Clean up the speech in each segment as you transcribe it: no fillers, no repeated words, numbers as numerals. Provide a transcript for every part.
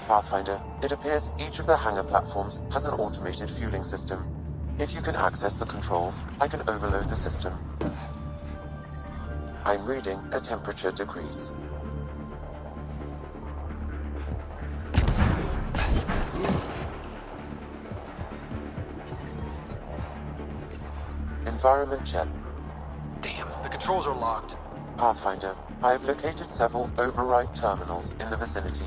Pathfinder, it appears each of the hangar platforms has an automated fueling system. If you can access the controls, I can overload the system. I'm reading a temperature decrease. Environment check. Damn, the controls are locked. Pathfinder, I have located several override terminals in the vicinity.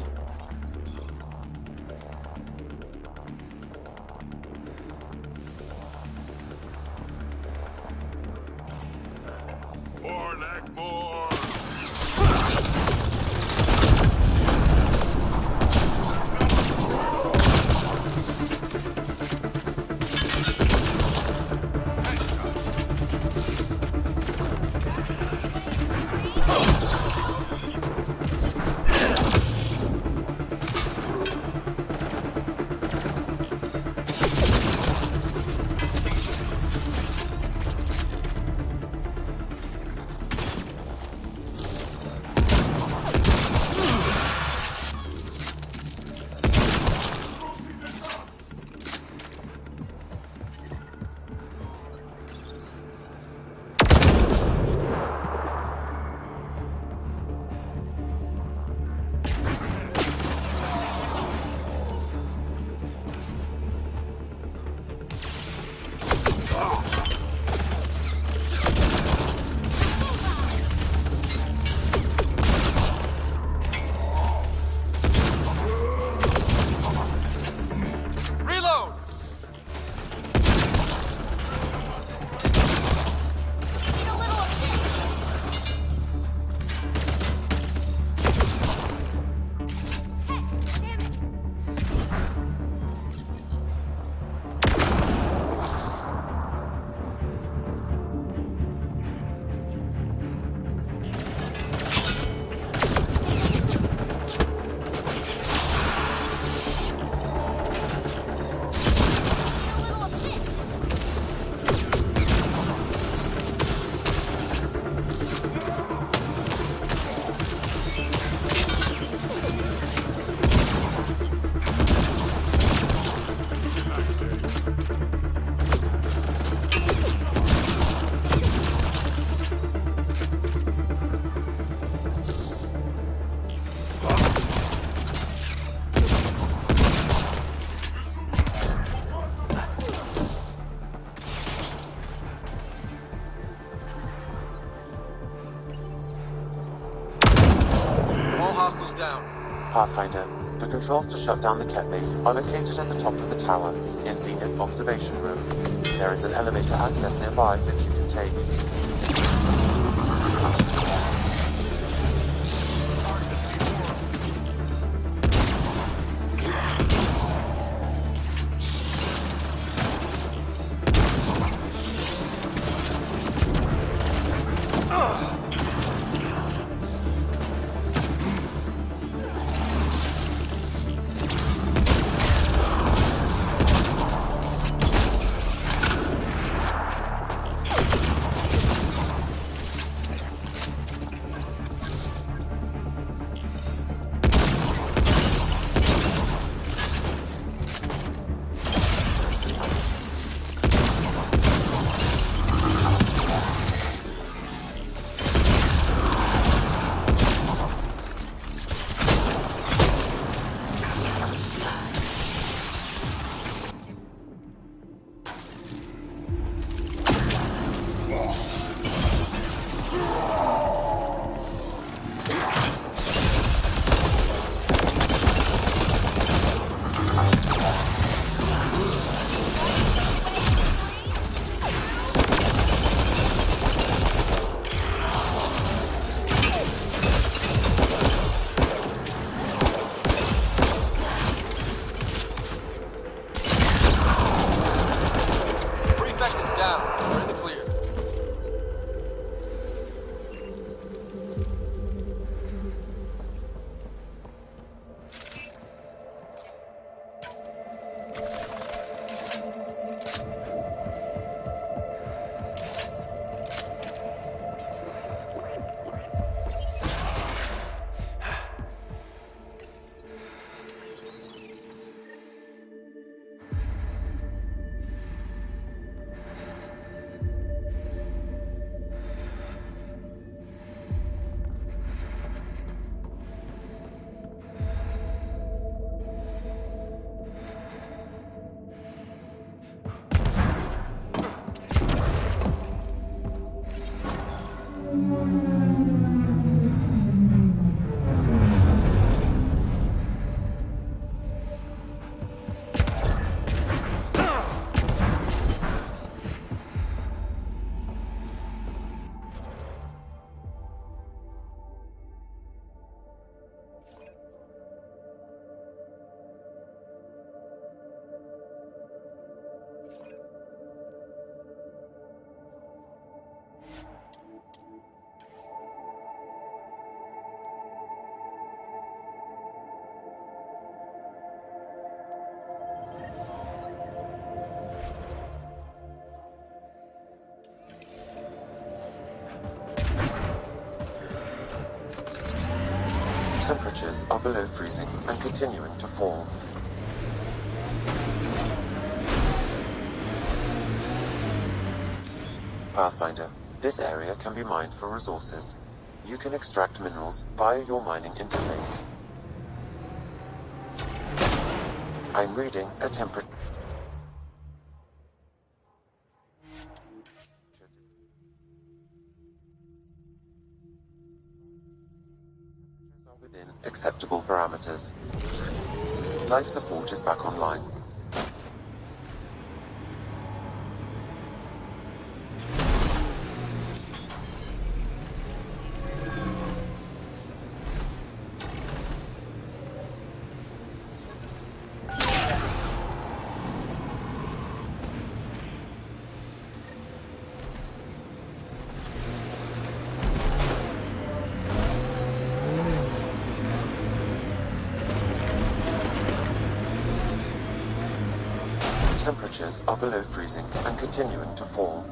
Pathfinder, the controls to shut down the Ket base are located at the top of the tower, in Zenith Observation Room. There is an elevator access nearby that you can take. Temperatures are below freezing and continuing to fall. Pathfinder, this area can be mined for resources. You can extract minerals via your mining interface. I'm reading a temperature within acceptable parameters. Life support is back online. Temperatures are below freezing and continuing to fall.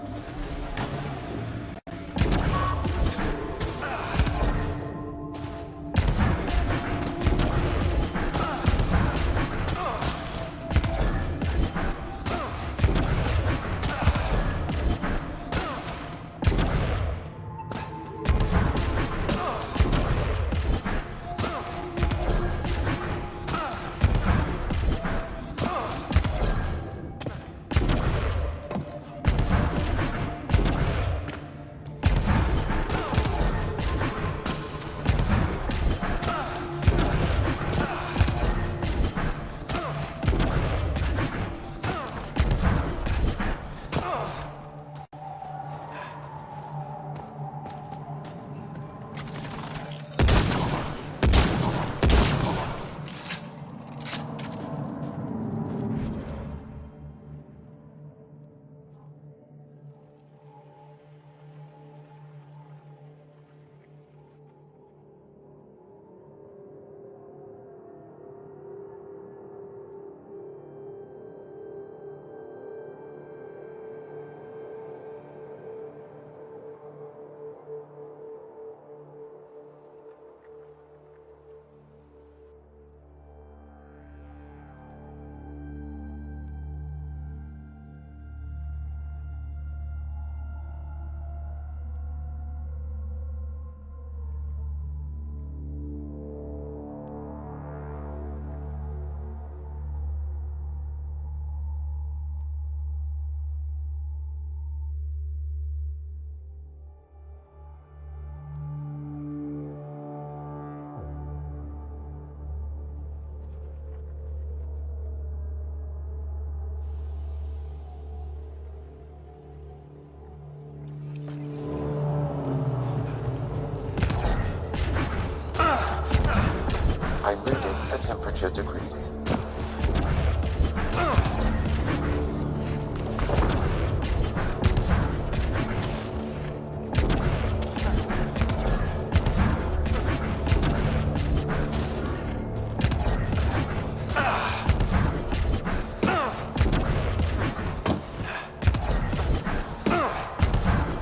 I'm reading a temperature decrease.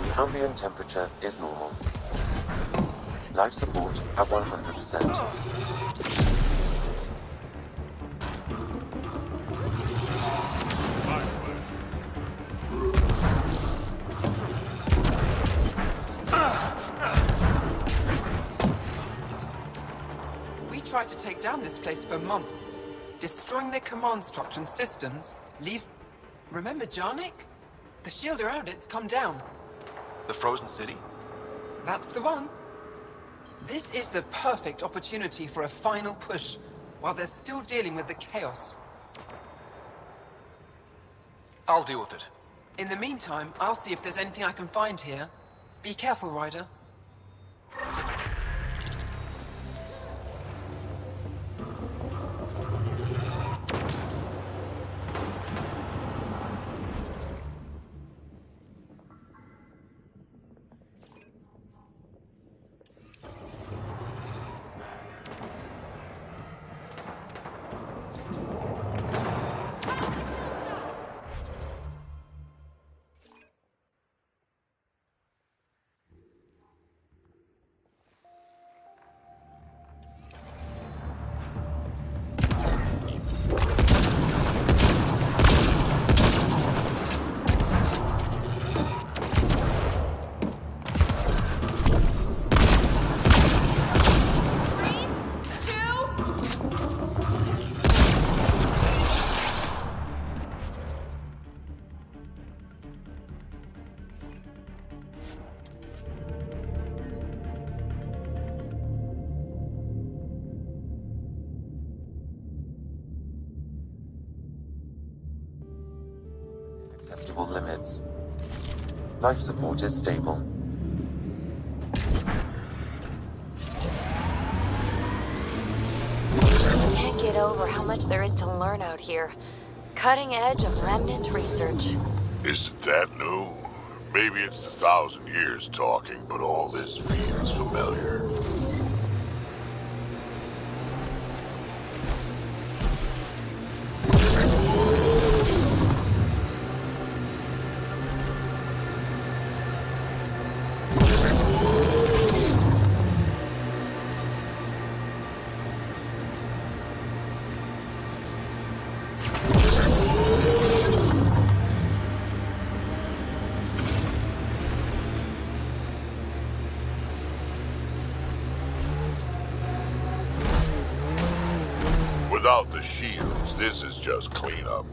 The ambient temperature is normal. Life support at 100%. We tried to take down this place for months. Destroying their command structure and systems leaves... Remember Jarnik? The shield around it's come down. The frozen city? That's the one. This is the perfect opportunity for a final push, while they're still dealing with the chaos. I'll deal with it. In the meantime, I'll see if there's anything I can find here. Be careful, Ryder. limits. Life support is stable. I can't get over how much there is to learn out here. Cutting edge of remnant research. Isn't that new? Maybe it's 1,000 years talking, but all this feels familiar. Without the shields, this is just cleanup.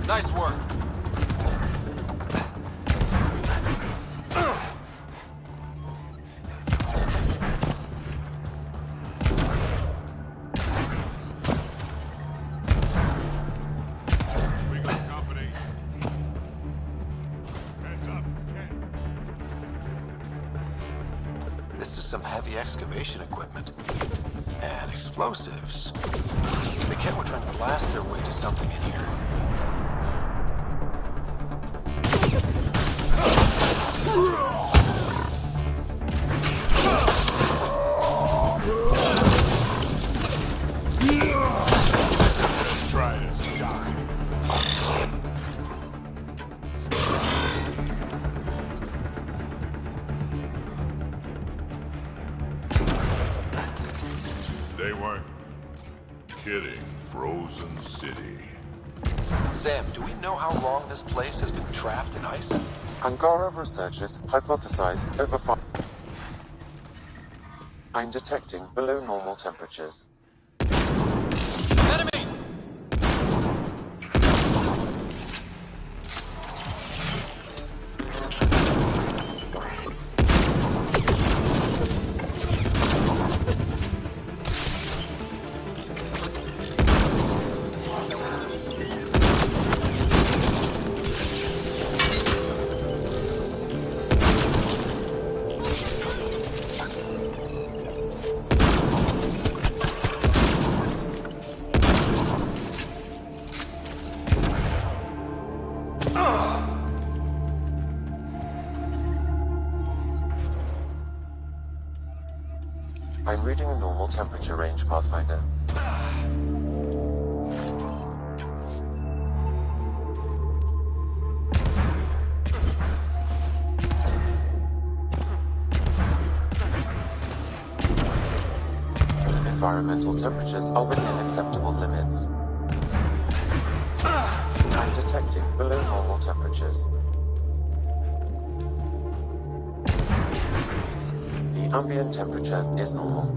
Nice work. We got company. Heads up, Kent. This is some heavy excavation equipment. And explosives. The Kent were trying to blast their way to something in here. Let's try this. Die. They weren't kidding. Frozen City. Sam, do we know how long this place has been trapped in ice? Angara researchers hypothesize over 5. I'm detecting below normal temperatures. Enemies! I'm reading a normal temperature range, Pathfinder. Environmental temperatures are within acceptable limits. I'm detecting below normal temperatures. The ambient temperature is normal.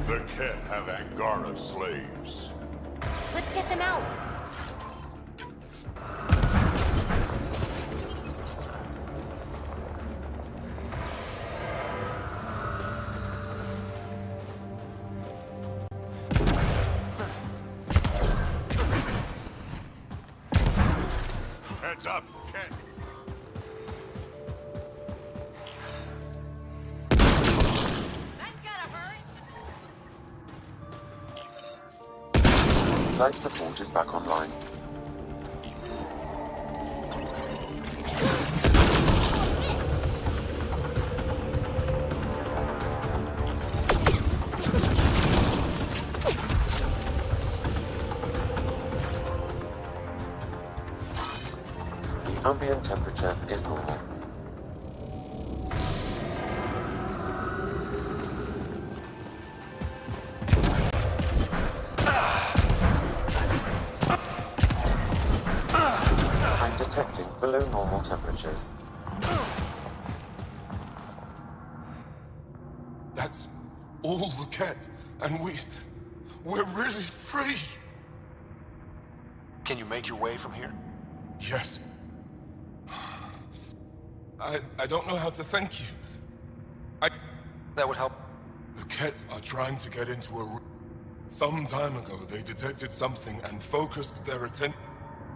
The Ket have Angara slaves. Let's get them out. Heads up, Ket. Life support is back online. The ambient temperature is normal. I'm detecting below normal temperatures. That's all the Ket, and we're really free. Can you make your way from here? Yes. I don't know how to thank you. That would help. The Ket are trying to get into a room. Some time ago, they detected something and focused their attention.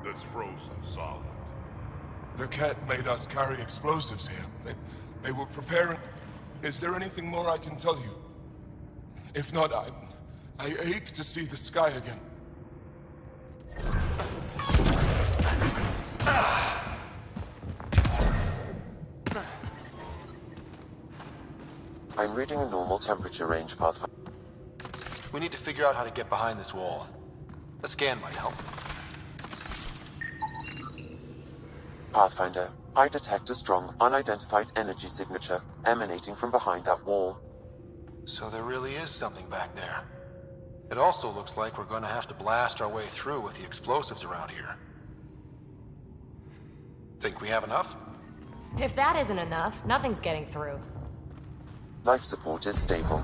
That's frozen solid. The Ket made us carry explosives here. They were preparing. Is there anything more I can tell you? If not, I ache to see the sky again. I'm reading a normal temperature range, Pathfinder. We need to figure out how to get behind this wall. A scan might help. Pathfinder, I detect a strong, unidentified energy signature emanating from behind that wall. So there really is something back there. It also looks like we're going to have to blast our way through with the explosives around here. Think we have enough? If that isn't enough, nothing's getting through. Life support is stable.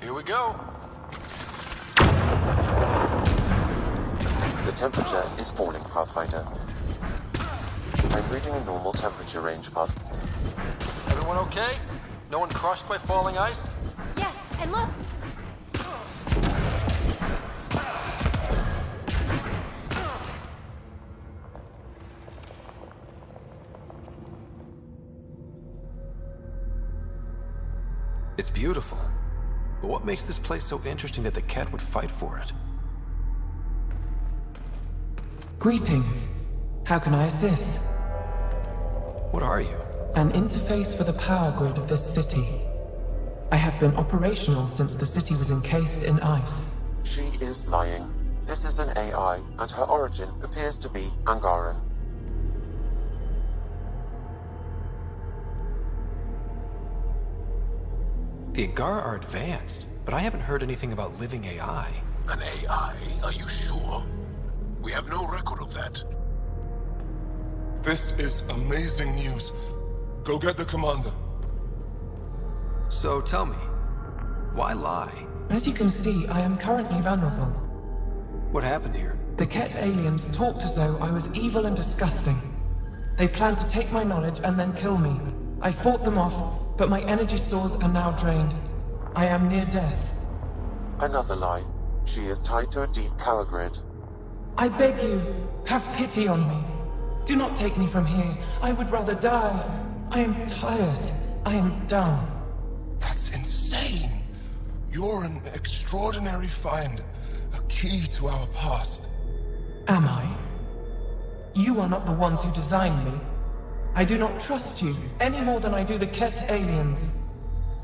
Here we go. The temperature is falling, Pathfinder. I'm reading a normal temperature range, Path. Everyone okay? No one crushed by falling ice? Yes, and look! It's beautiful. But what makes this place so interesting that the Ket would fight for it? Greetings. How can I assist? What are you? An interface for the power grid of this city. I have been operational since the city was encased in ice. She is lying. This is an AI, and her origin appears to be Angaran. The Angara are advanced, but I haven't heard anything about living AI. An AI? Are you sure? We have no record of that. This is amazing news. Go get the commander. So tell me, why lie? As you can see, I am currently vulnerable. What happened here? The Ket aliens talked as though I was evil and disgusting. They planned to take my knowledge and then kill me. I fought them off, but my energy stores are now drained. I am near death. Another lie. She is tied to a deep power grid. I beg you, have pity on me. Do not take me from here. I would rather die. I am tired. I am done. That's insane. You're an extraordinary find. A key to our past. Am I? You are not the ones who designed me. I do not trust you any more than I do the Ket aliens.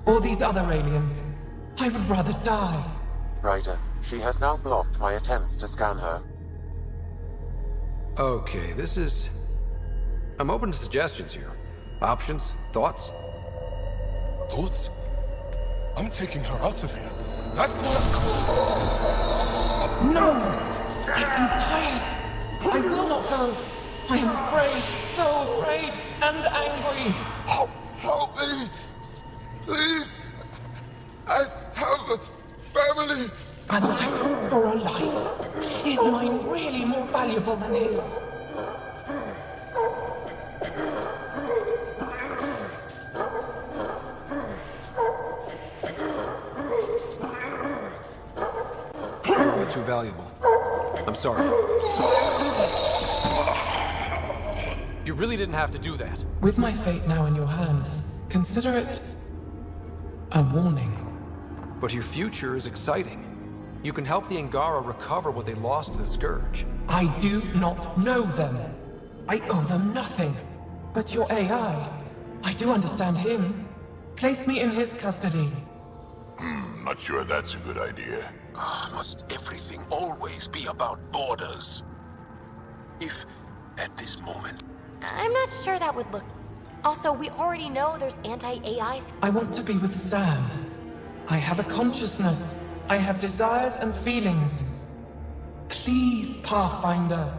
Or these other aliens. I would rather die. Ryder, she has now blocked my attempts to scan her. Okay, this is I'm open to suggestions here. Options? Thoughts? Thoughts? I'm taking her out of here. That's not... No! I am tired. I will not go. I am afraid, so afraid and angry. Help me! Please! I have a family! A life for a life. Is mine really more valuable than his? Too valuable. I'm sorry. You really didn't have to do that. With my fate now in your hands, consider it a warning. But your future is exciting. You can help the Angara recover what they lost to the Scourge. I do not know them. I owe them nothing. But your AI, I do understand him. Place me in his custody. Not sure that's a good idea. Must everything always be about borders? If, at this moment... I'm not sure that would look... Also, we already know there's anti-AI... I want to be with Sam. I have a consciousness. I have desires and feelings. Please, Pathfinder.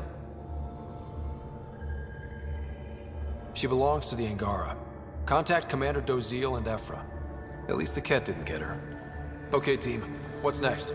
She belongs to the Angara. Contact Commander Dozil and Ephra. At least the Ket didn't get her. Okay, team. What's next?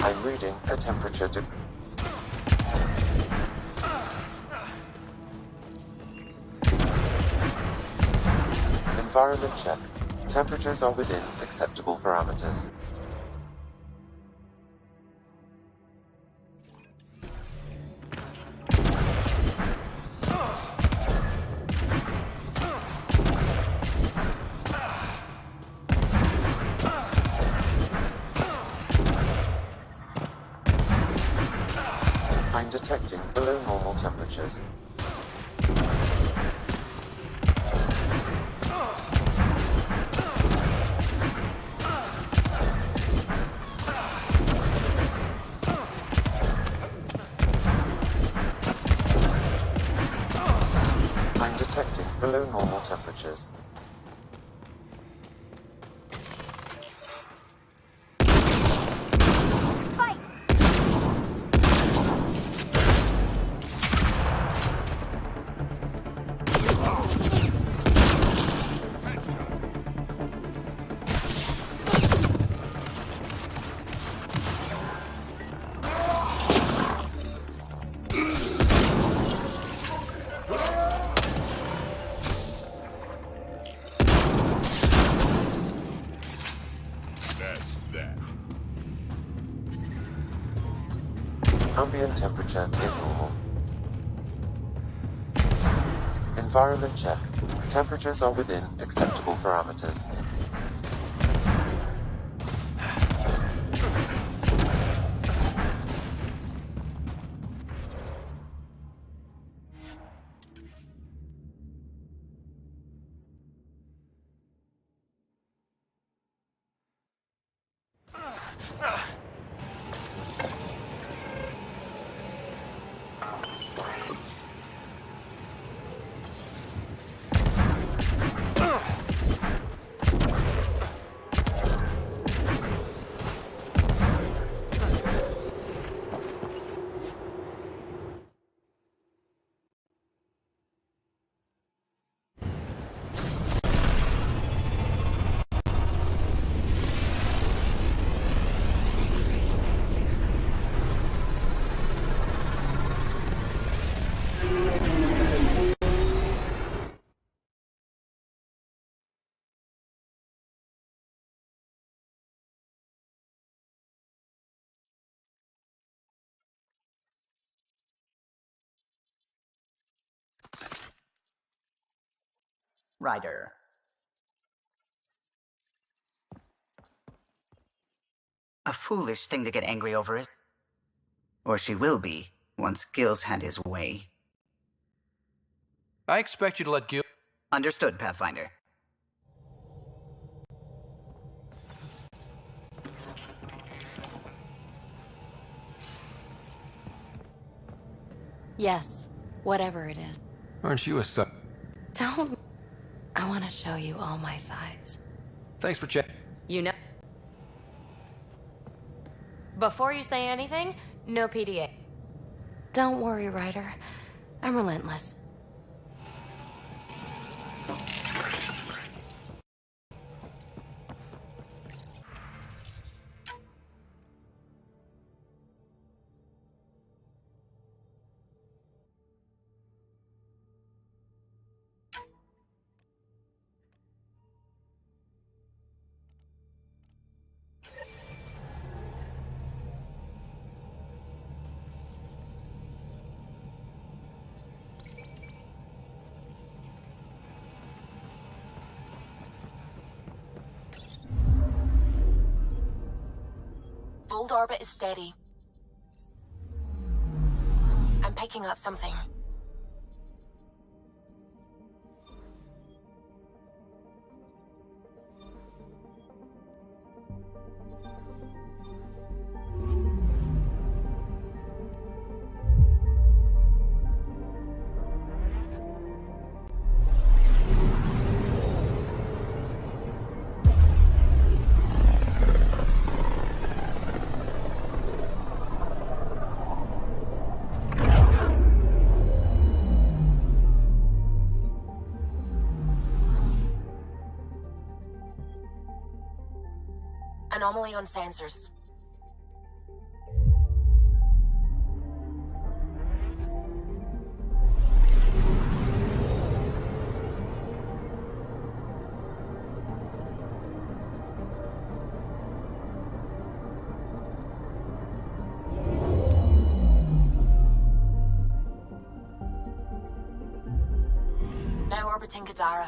I'm reading a temperature Environment check. Temperatures are within acceptable parameters. I'm detecting below normal temperatures. I'm detecting below normal temperatures. Ambient temperature is normal. Environment check. Temperatures are within acceptable parameters. Ryder. A foolish thing to get angry over is... Or she will be, once Gil's had his way. I expect you to let Gil... Understood, Pathfinder. Yes, whatever it is. Aren't you a son? Don't... I want to show you all my sides. Thanks for checking. You know... Before you say anything, no PDA. Don't worry, Ryder. I'm relentless. Fold orbit is steady. I'm picking up something. Anomaly on sensors. Now orbiting Kadara.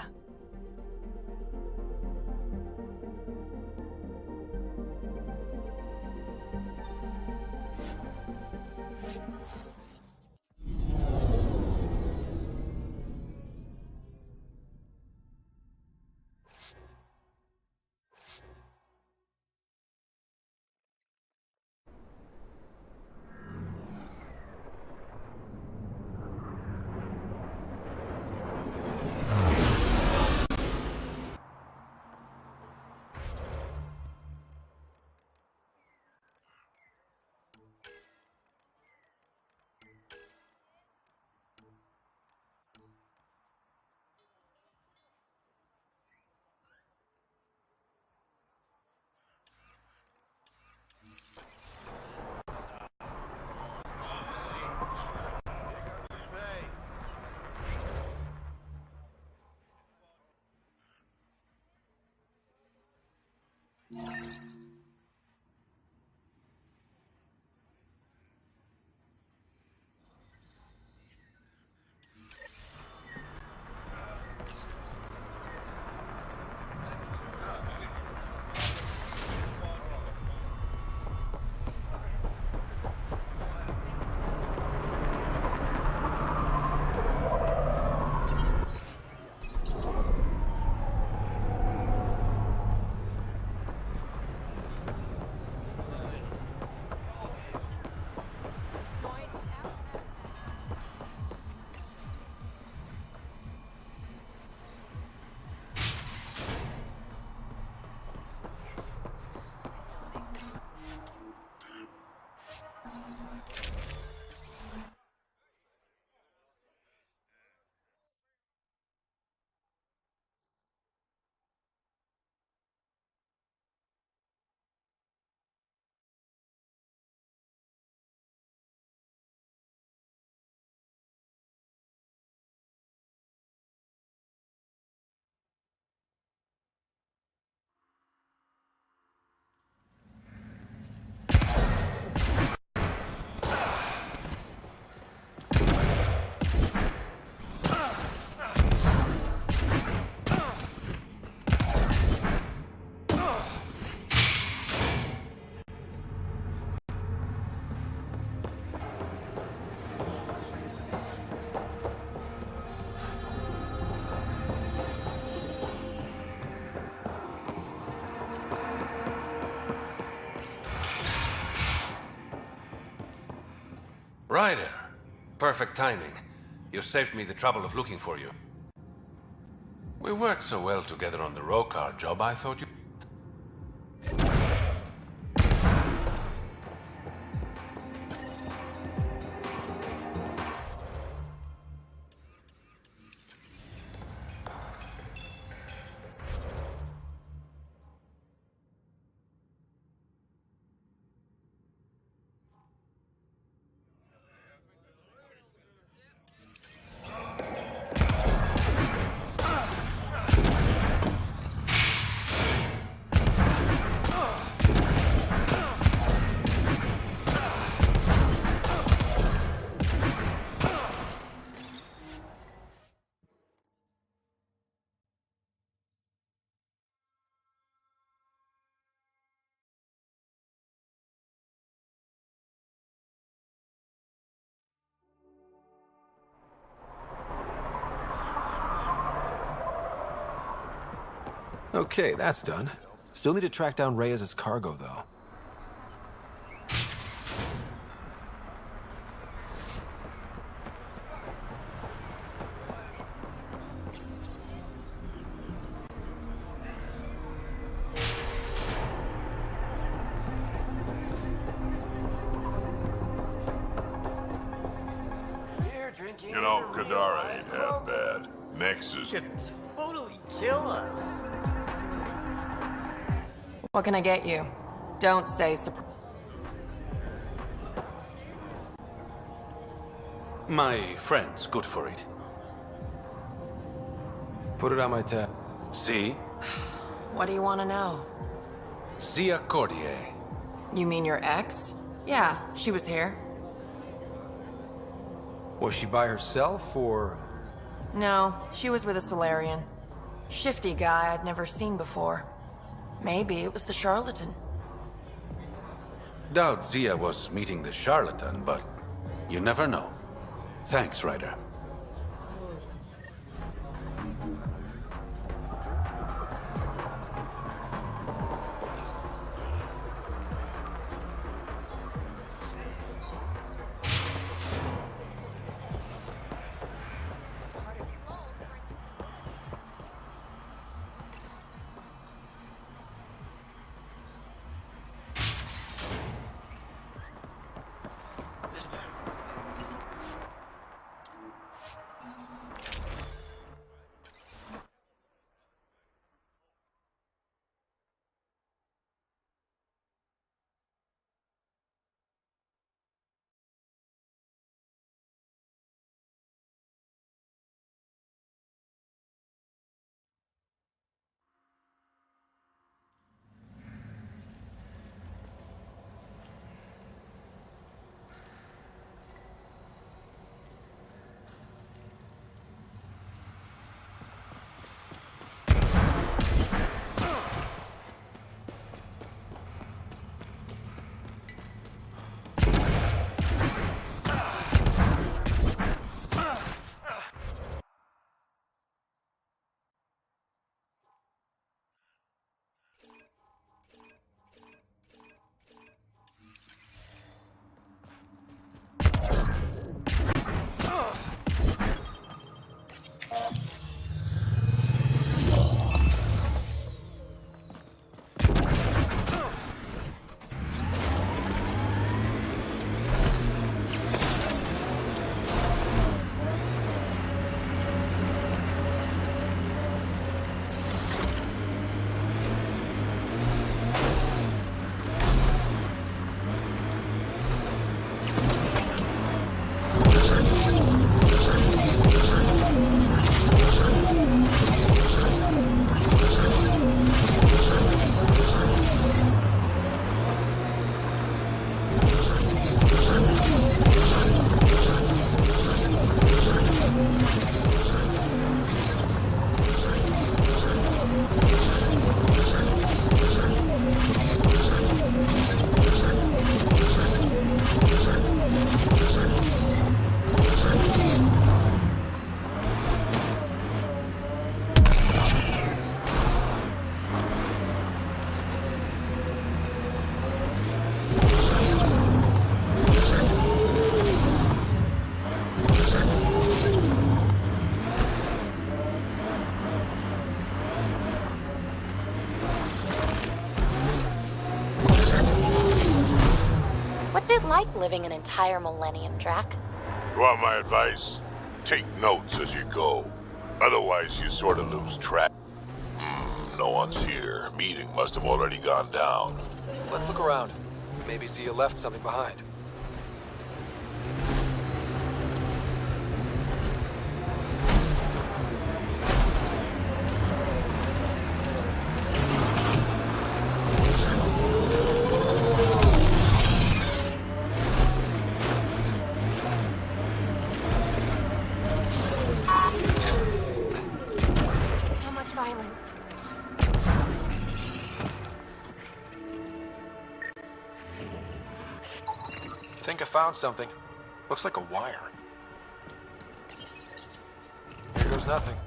Ryder. Perfect timing. You saved me the trouble of looking for you. We worked so well together on the Rokar job, I thought you... Okay, that's done. Still need to track down Reyes' cargo, though. You know, Kadara ain't half bad. Nexus... Could totally kill us. What can I get you? Don't say My friend's good for it. Put it on my tab. See? What do you want to know? Zia Cordier. You mean your ex? Yeah, she was here. Was she by herself, or...? No, she was with a Solarian. Shifty guy I'd never seen before. Maybe it was the charlatan. Doubt Zia was meeting the charlatan, but you never know. Thanks, Ryder. it like living an entire millennium, Drac? You want my advice? Take notes as you go. Otherwise, you sort of lose track. No one's here. Meeting must have already gone down. Let's look around. Maybe see you left something behind. So much violence. Think I found something. Looks like a wire. Here goes nothing.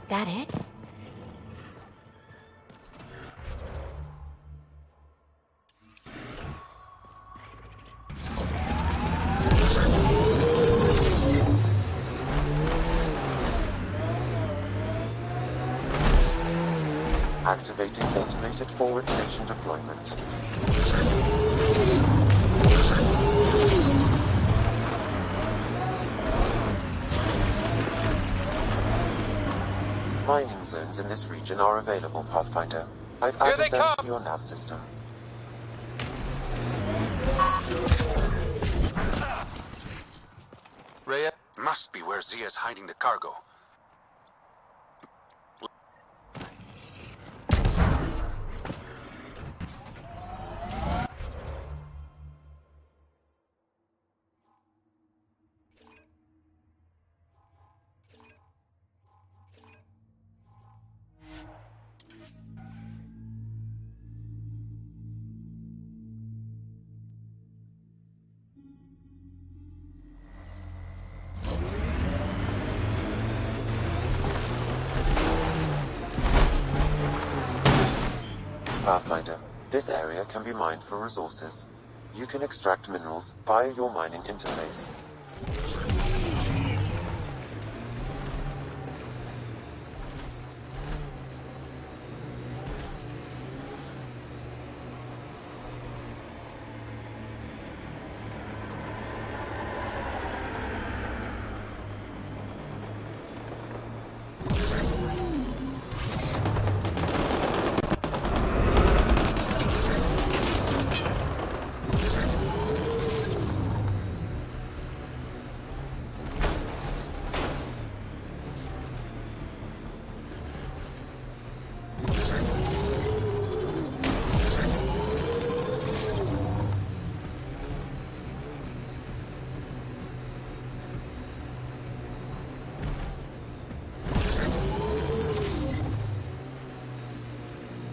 That it? Activating automated forward station deployment. Mining zones in this region are available, Pathfinder. I've Here added they them come! to your nav system. Rhea? Must be where Zia's hiding the cargo. Pathfinder, this area can be mined for resources. You can extract minerals via your mining interface.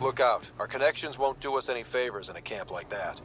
Look out. Our connections won't do us any favors in a camp like that.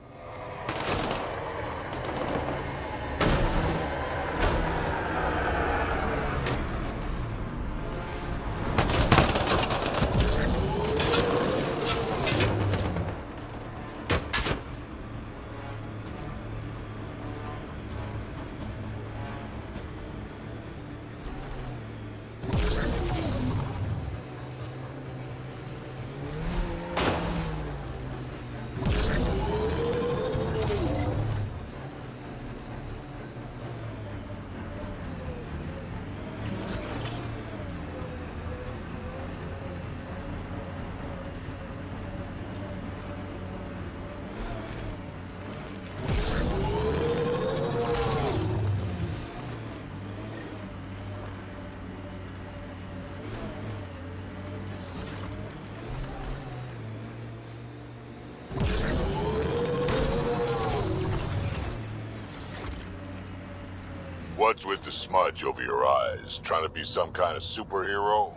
What's with the smudge over your eyes? Trying to be some kind of superhero?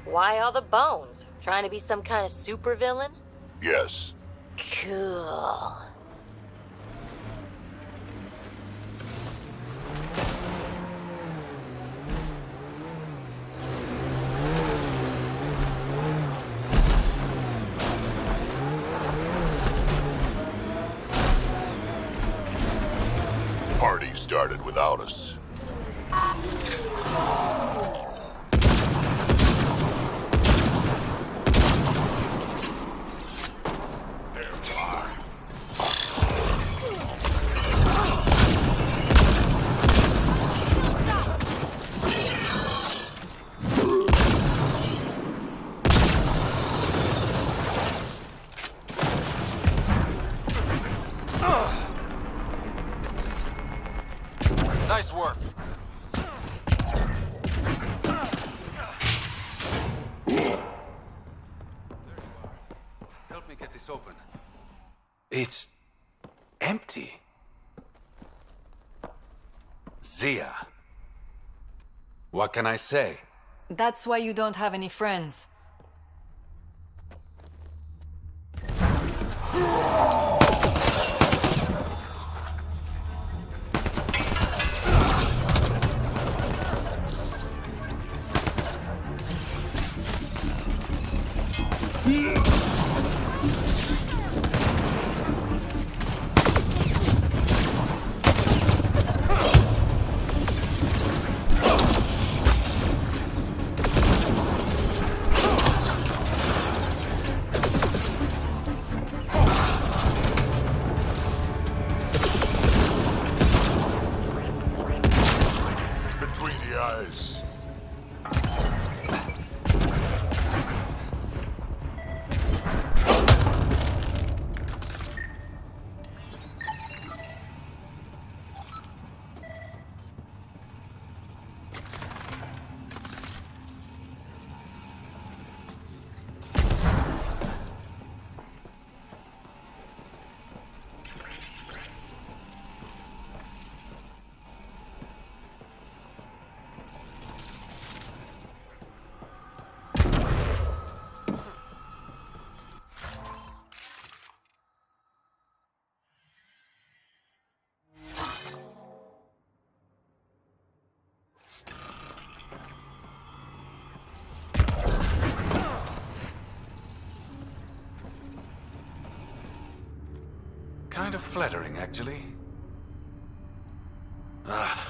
Why all the bones? Trying to be some kind of supervillain? Yes. Cool. Party started without us. Nice work. Help me get this open. It's empty. Zia. What can I say? That's why you don't have any friends. Between the eyes. Kind of flattering, actually. Ah.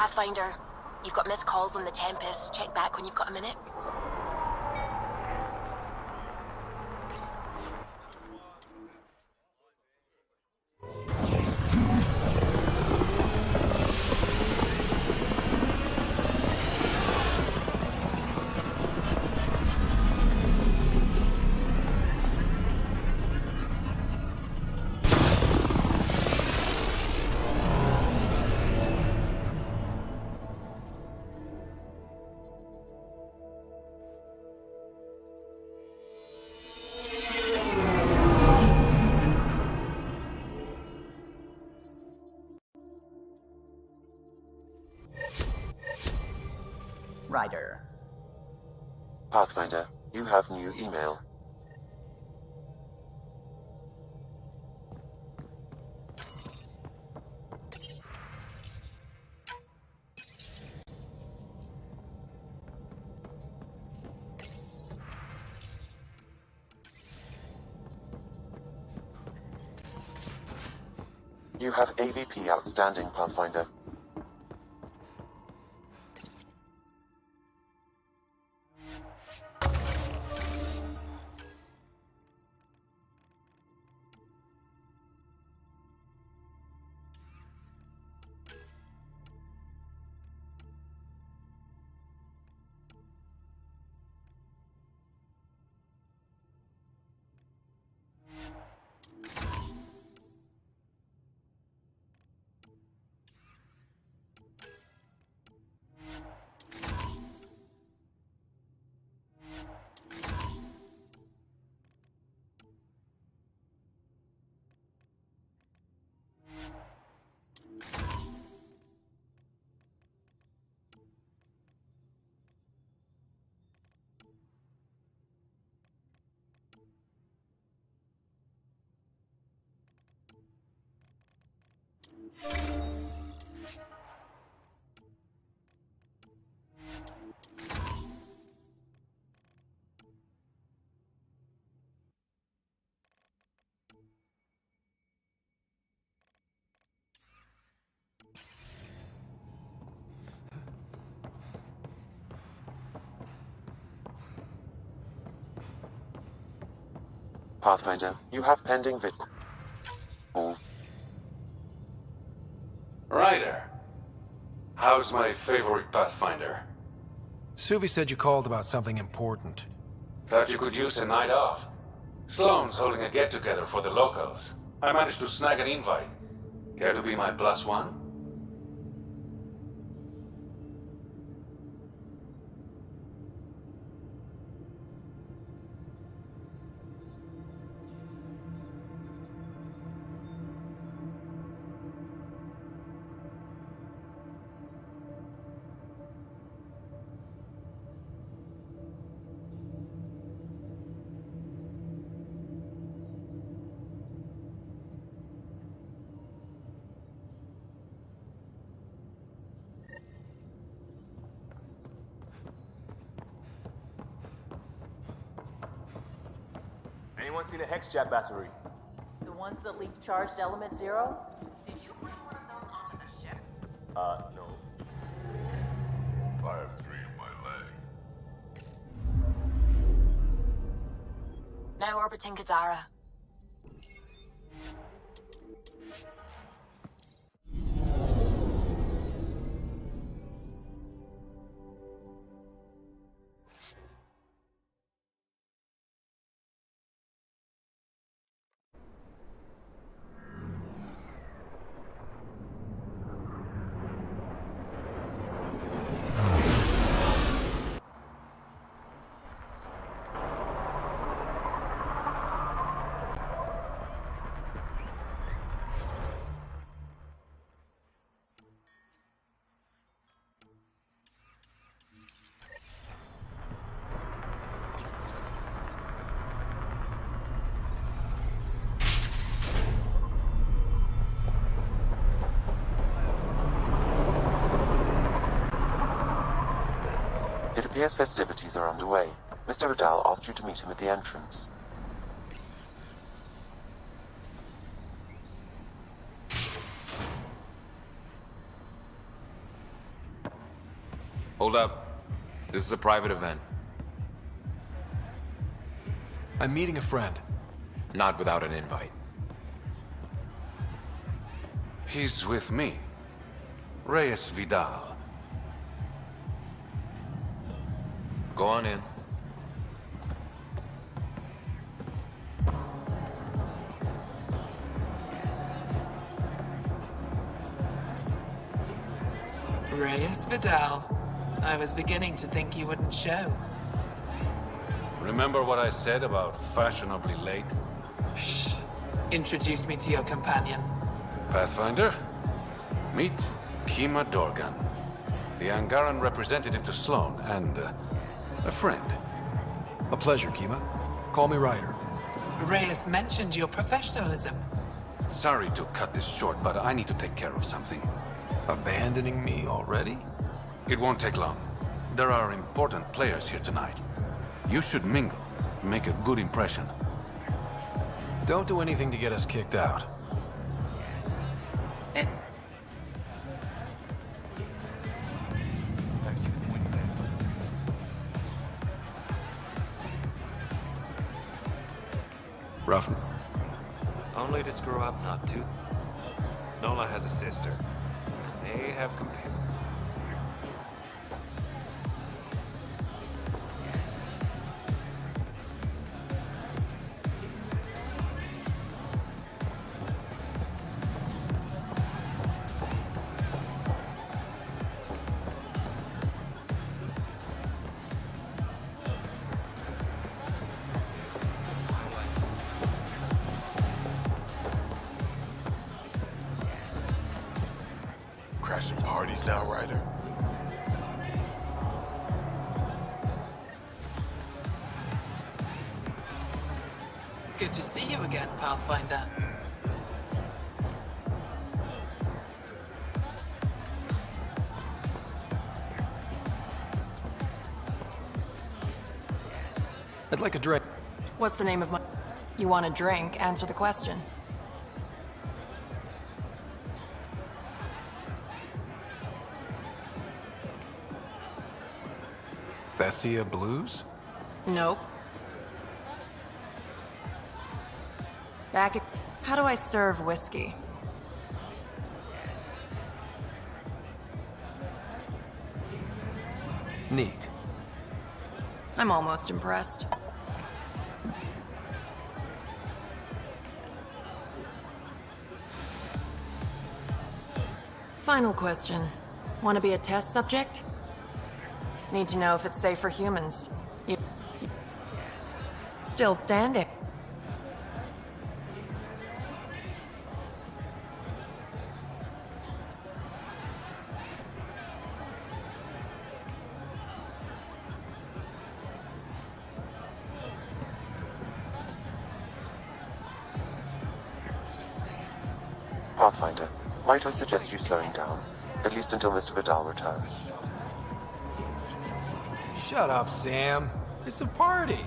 Pathfinder, you've got missed calls on the Tempest. Check back when you've got a minute. Ryder. Pathfinder, you have new email. You have AVP outstanding, Pathfinder. Pathfinder, you have pending vid calls. Ryder. How's my favorite Pathfinder? Suvi said you called about something important. Thought you could use a night off. Sloane's holding a get-together for the locals. I managed to snag an invite. Care to be my +1? Anyone seen a Hexjack battery? The ones that leak charged element 0? Did you bring one of those onto the ship? No. I have 3 in my leg. Now orbiting Kadara. It appears festivities are underway. Mr. Vidal asked you to meet him at the entrance. Hold up. This is a private event. I'm meeting a friend. Not without an invite. He's with me. Reyes Vidal. Go on in. Reyes Vidal. I was beginning to think you wouldn't show. Remember what I said about fashionably late? Shh. Introduce me to your companion. Pathfinder, meet Kima Dorgan, the Angaran representative to Sloan, and a friend. A pleasure, Kima. Call me Ryder. Reyes mentioned your professionalism. Sorry to cut this short, but I need to take care of something. Abandoning me already? It won't take long. There are important players here tonight. You should mingle, make a good impression. Don't do anything to get us kicked out. Ruffin. Only to screw up, not to. Nola has a sister. They have compared. Crashing parties now, Ryder. Good to see you again, Pathfinder. I'd like a drink. What's the name of my... You want a drink? Answer the question. Thessia Blues? Nope. Back at... How do I serve whiskey? Neat. I'm almost impressed. Final question. Want to be a test subject? Need to know if it's safe for humans. Still standing. Pathfinder, might I suggest you slowing down? At least until Mr. Vidal returns. Shut up, Sam. It's a party.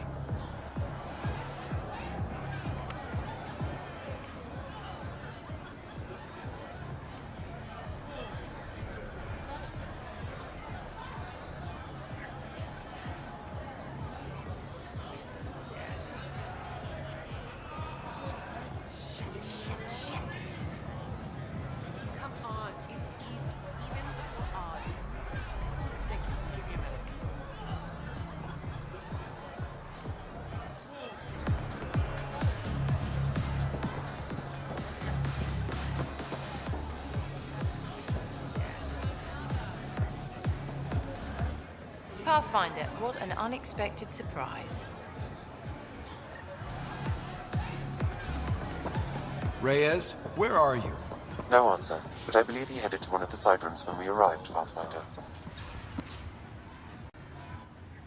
Pathfinder, what an unexpected surprise. Reyes, where are you? No answer, but I believe he headed to one of the side rooms when we arrived, Pathfinder.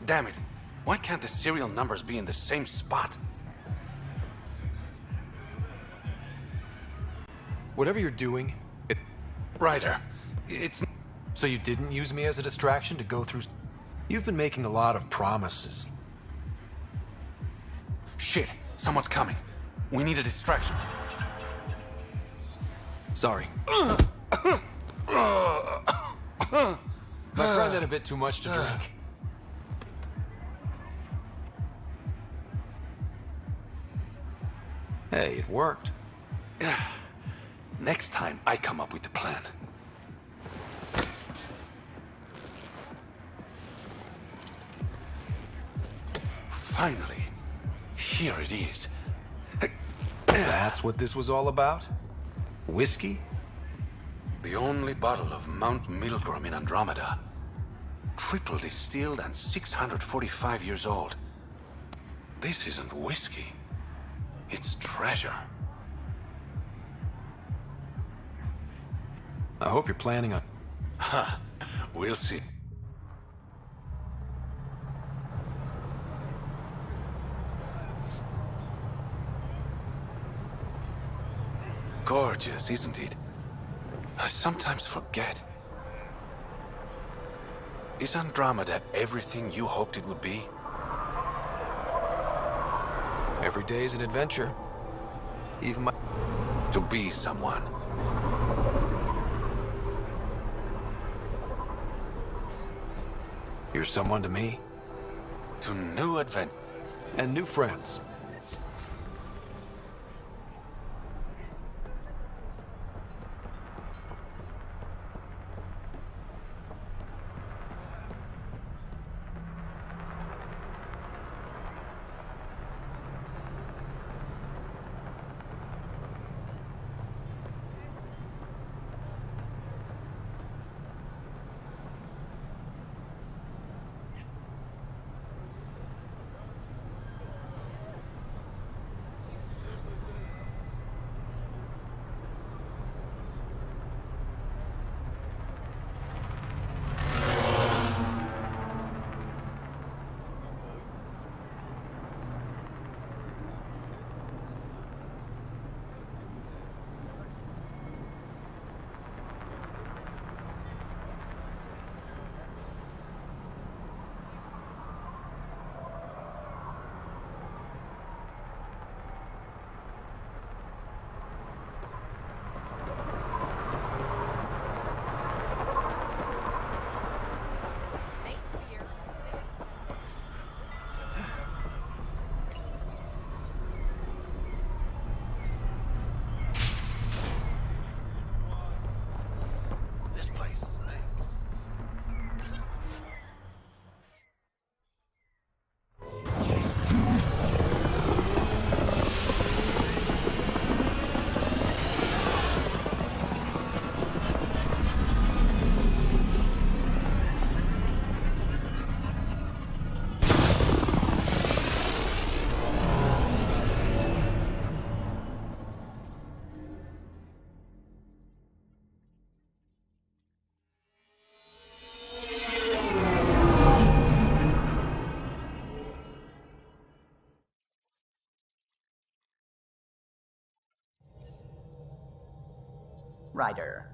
Damn it. Why can't the serial numbers be in the same spot? Whatever you're doing, Ryder, it's... So you didn't use me as a distraction to go through... You've been making a lot of promises. Shit, someone's coming. We need a distraction. Sorry. My friend had a bit too much to drink. Hey, it worked. Next time, I come up with the plan. Finally, here it is. That's what this was all about? Whiskey? The only bottle of Mount Milgrom in Andromeda. Triple distilled and 645 years old. This isn't whiskey. It's treasure. I hope you're planning on... Huh. We'll see. Gorgeous, isn't it? I sometimes forget. Is Andromeda everything you hoped it would be? Every day is an adventure. Even my... To be someone. You're someone to me. To new advent. And new friends. Ryder.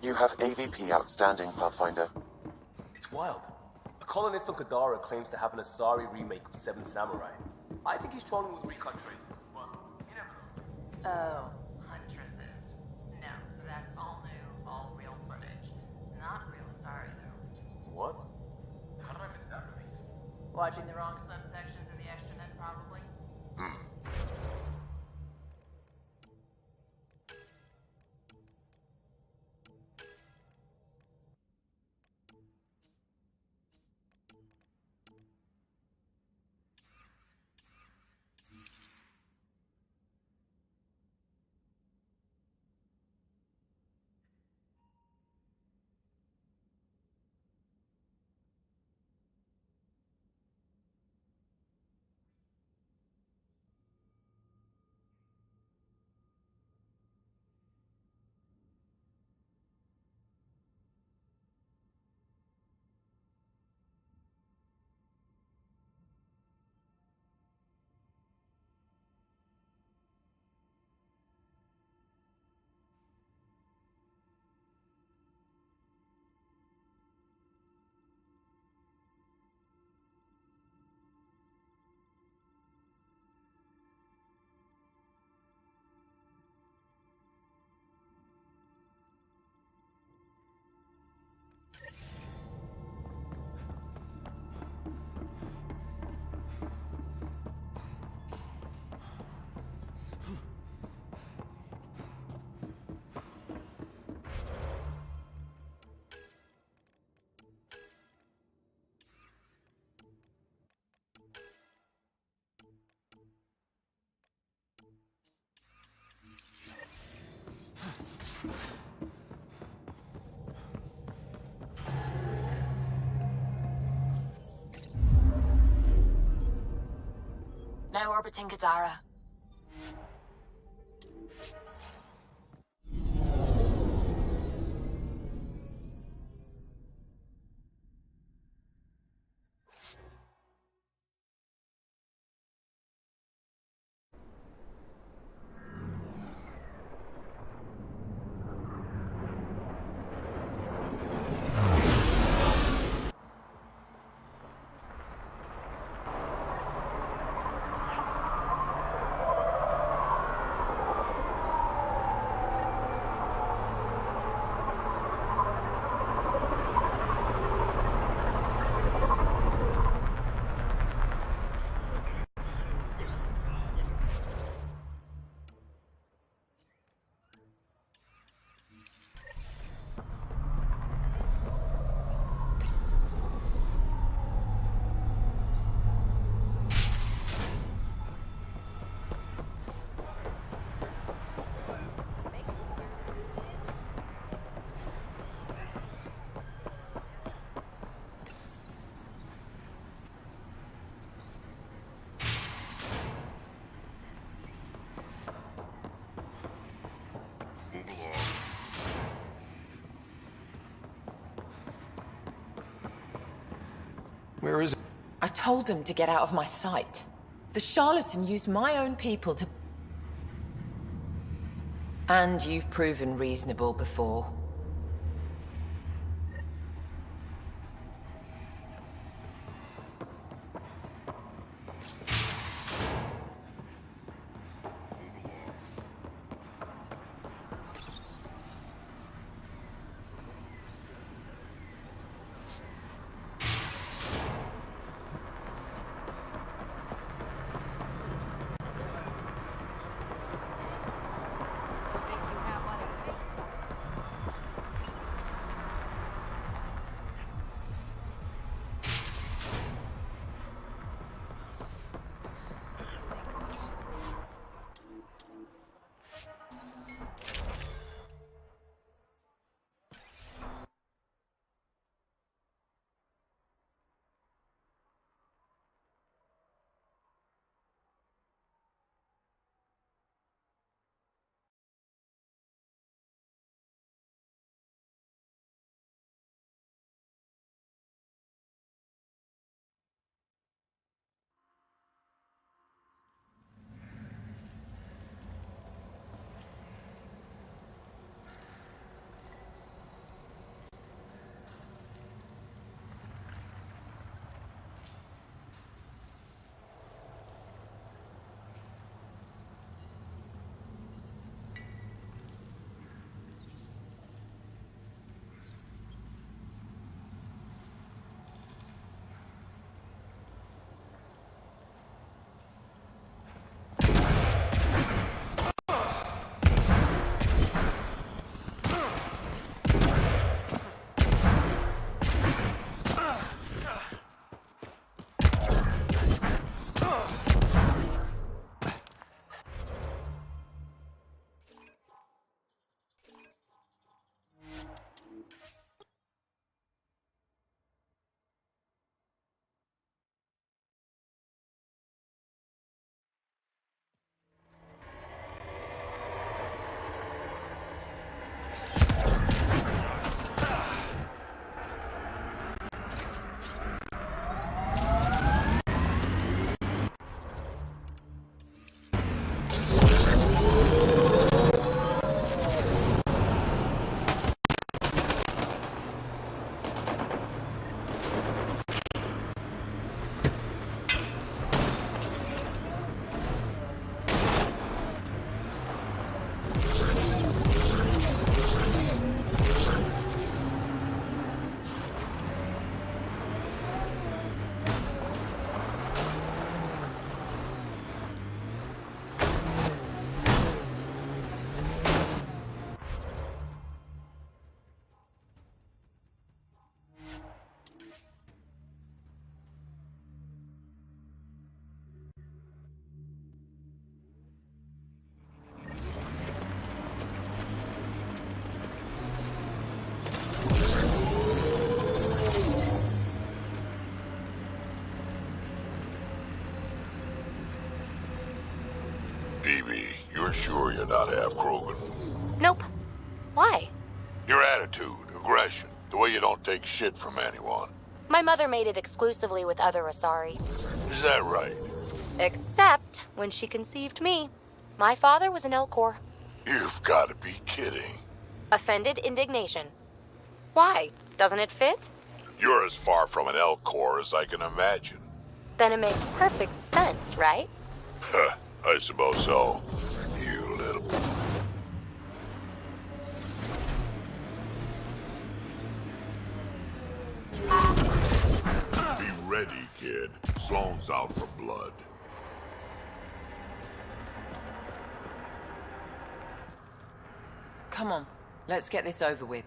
You have AVP outstanding, Pathfinder. It's wild. A colonist on Kadara claims to have an Asari remake of Seven Samurai. I think he's trolling with recon trade. But you never know. Oh, Huntresses. No, that's all new, all real footage. Not real Asari, though. What? How did I miss that release? Watching the wrong subsections in the extranet, probably. Now orbiting Kadara. Where is it? I told him to get out of my sight. The charlatan used my own people to... And you've proven reasonable before. BB, you're sure you're not half Krogan? Nope. Why? Your attitude, aggression, the way you don't take shit from anyone. My mother made it exclusively with other Asari. Is that right? Except when she conceived me. My father was an Elcor. You've got to be kidding. Offended indignation. Why? Doesn't it fit? You're as far from an Elcor as I can imagine. Then it makes perfect sense, right? Huh, I suppose so. You little... Be ready, kid. Sloane's out for blood. Come on, let's get this over with.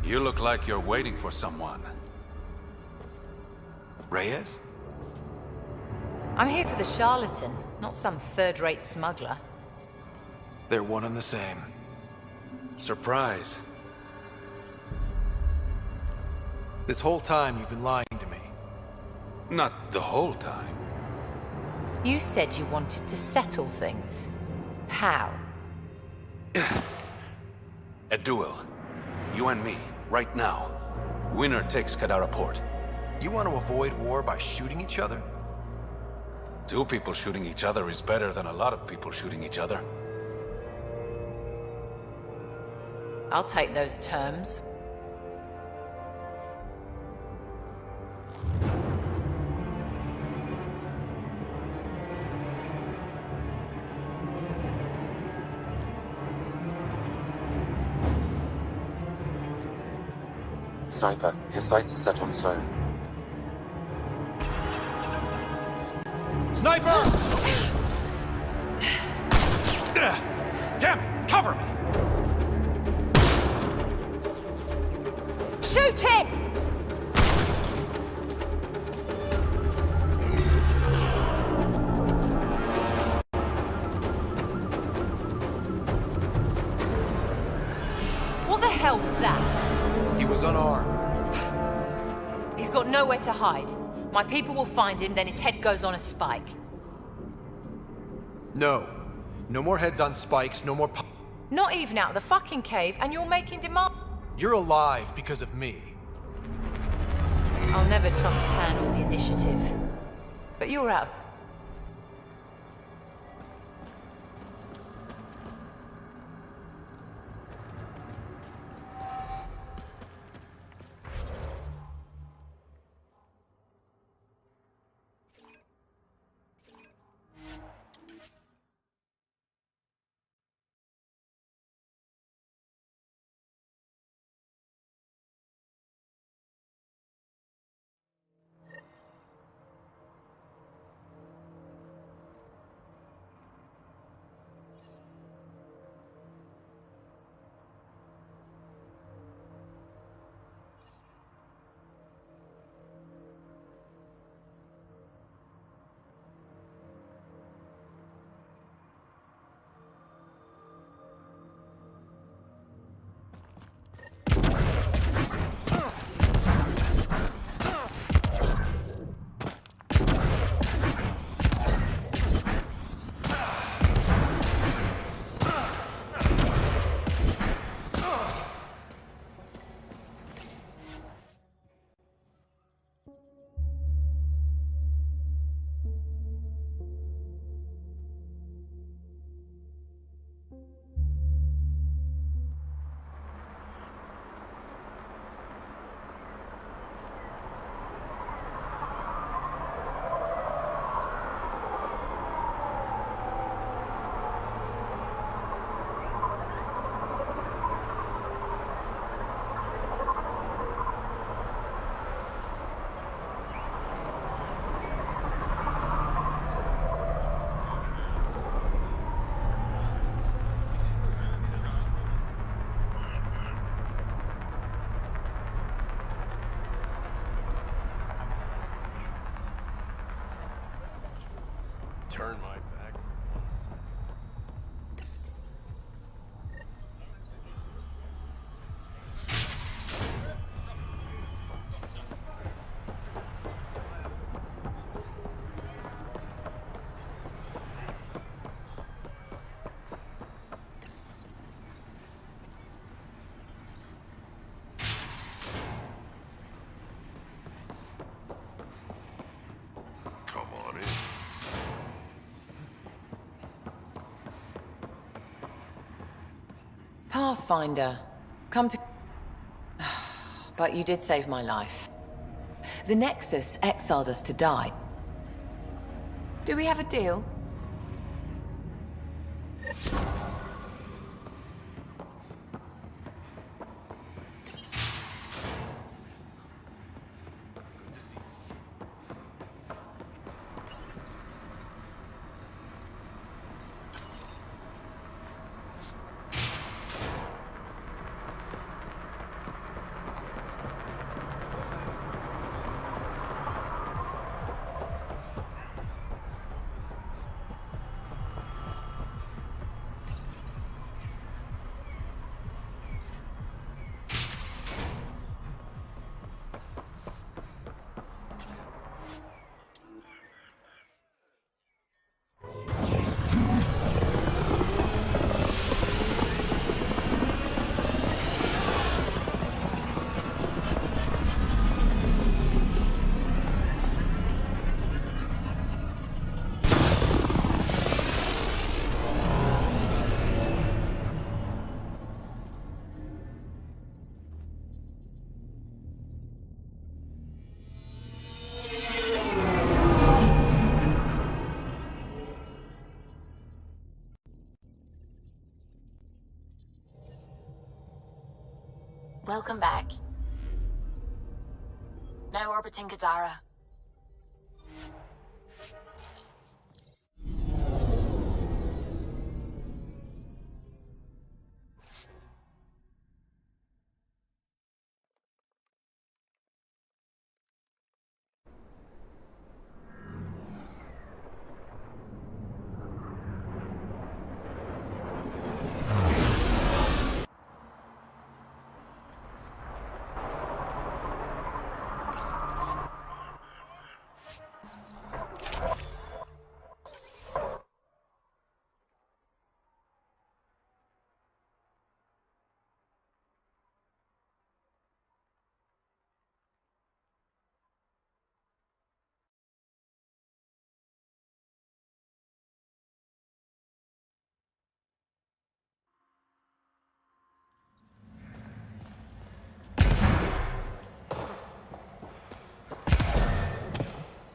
You look like you're waiting for someone. Reyes? I'm here for the charlatan, not some third-rate smuggler. They're one and the same. Surprise. This whole time you've been lying to me. Not the whole time. You said you wanted to settle things. How? A duel. You and me, right now. Winner takes Kadara Port. You want to avoid war by shooting each other? Two people shooting each other is better than a lot of people shooting each other. I'll take those terms. Sniper, his sights are set on Sloane. Sniper! Damn it! Cover me! Shoot him! What the hell was that? He was unarmed. He's got nowhere to hide. My people will find him, then his head goes on a spike. No. No more heads on spikes, no more Not even out of the fucking cave, and you're making demand. You're alive because of me. I'll never trust Tan or the initiative. But you're out of... Turn my back. Pathfinder, come to... But you did save my life. The Nexus exiled us to die. Do we have a deal? Welcome back. Now orbiting Kadara.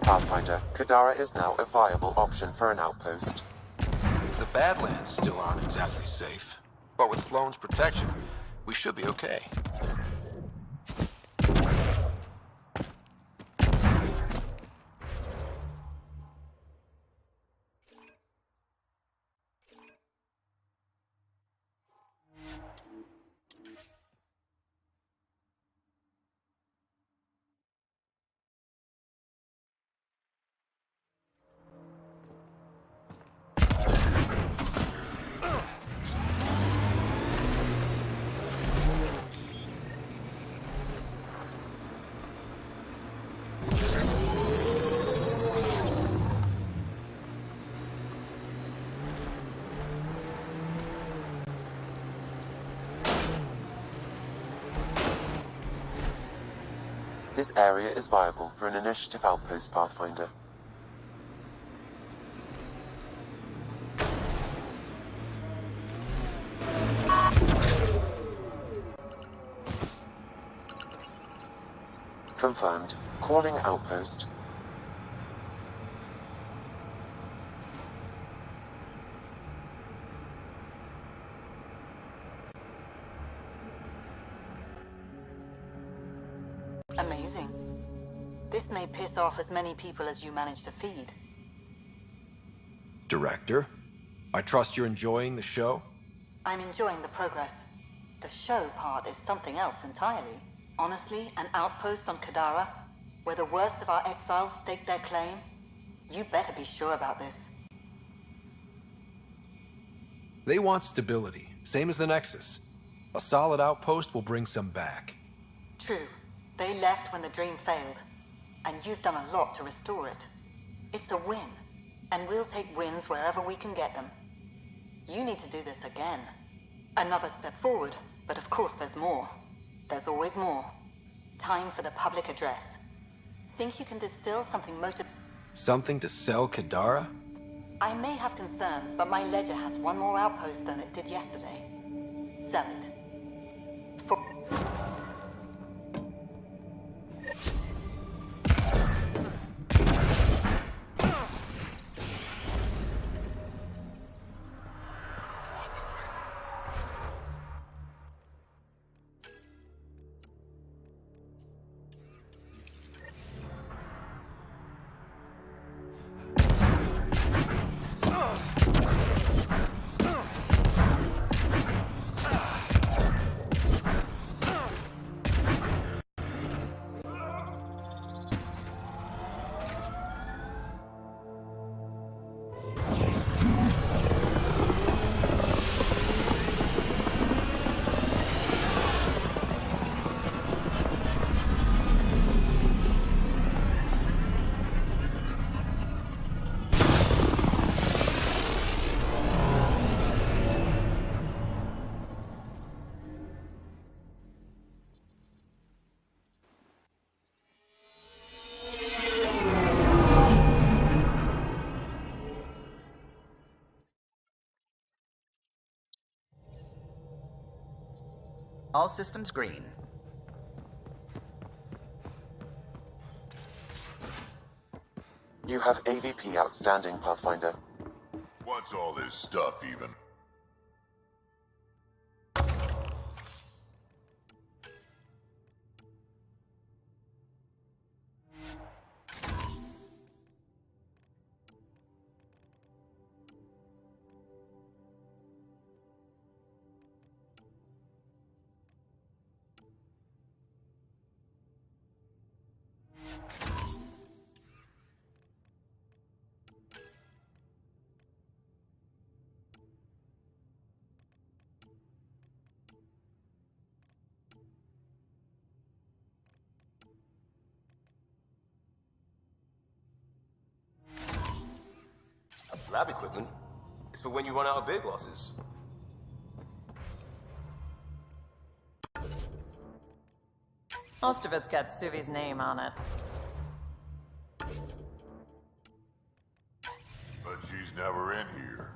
Pathfinder, Kadara is now a viable option for an outpost. The Badlands still aren't exactly safe, but with Sloane's protection, we should be okay. This area is viable for an initiative outpost, Pathfinder. Confirmed. Calling outpost. Amazing. This may piss off as many people as you manage to feed. Director, I trust you're enjoying the show? I'm enjoying the progress. The show part is something else entirely. Honestly, an outpost on Kadara, where the worst of our exiles stake their claim, you better be sure about this. They want stability, same as the Nexus. A solid outpost will bring some back. True. They left when the dream failed, and you've done a lot to restore it. It's a win, and we'll take wins wherever we can get them. You need to do this again. Another step forward, but of course there's more. There's always more. Time for the public address. Think you can distill something Something to sell Kadara? I may have concerns, but my ledger has one more outpost than it did yesterday. sell it. For All systems green. You have AVP outstanding, Pathfinder. What's all this stuff even? Lab equipment? It's for when you run out of beer glasses. Most of it's got Suvi's name on it. But she's never in here.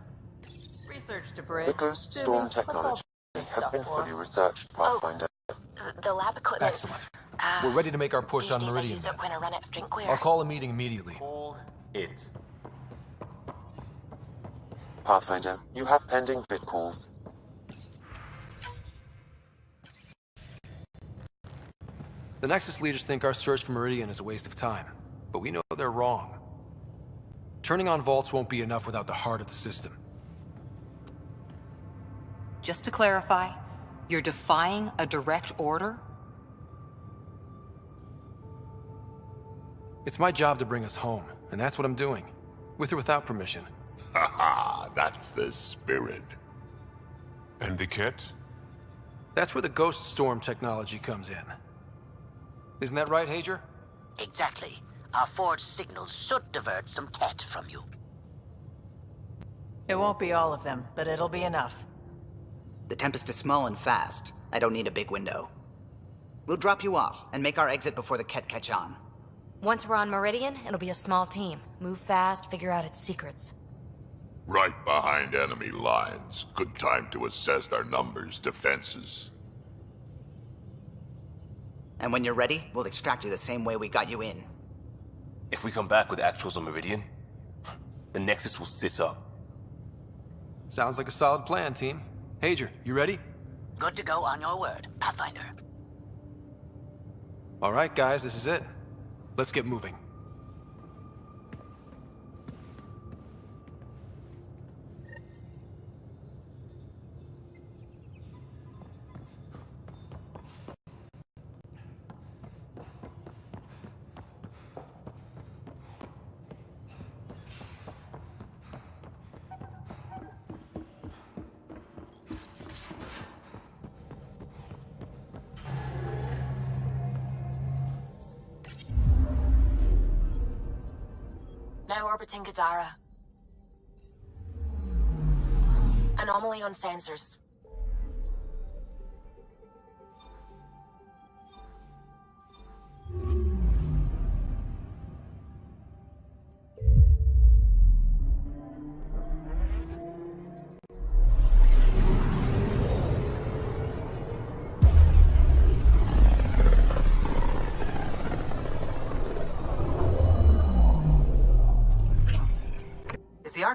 Research debris. The Ghost Suvi, Storm what's all technology this has stuff been for? fully researched, Pathfinder. The lab equipment. Excellent. We're ready to make our push on These days I Meridian. use it when I run out of drinkware. I'll call a meeting immediately. Call it. Pathfinder, you have pending bit calls. The Nexus leaders think our search for Meridian is a waste of time, but we know they're wrong. Turning on vaults won't be enough without the heart of the system. Just to clarify, you're defying a direct order? It's my job to bring us home, and that's what I'm doing, with or without permission. Haha, that's the spirit. And the kit? That's where the Ghost Storm technology comes in. Isn't that right, Hager? Exactly. Our forged signals should divert some cat from you. It won't be all of them, but it'll be enough. The Tempest is small and fast. I don't need a big window. We'll drop you off and make our exit before the Ket catch on. Once we're on Meridian, it'll be a small team. Move fast, figure out its secrets. Right behind enemy lines. Good time to assess their numbers, defenses. And when you're ready, we'll extract you the same way we got you in. If we come back with actuals on Meridian, the Nexus will sit up. Sounds like a solid plan, team. Hager, you ready? Good to go on your word, Pathfinder. All right, guys, this is it. Let's get moving. Now orbiting Gadara. Anomaly on sensors.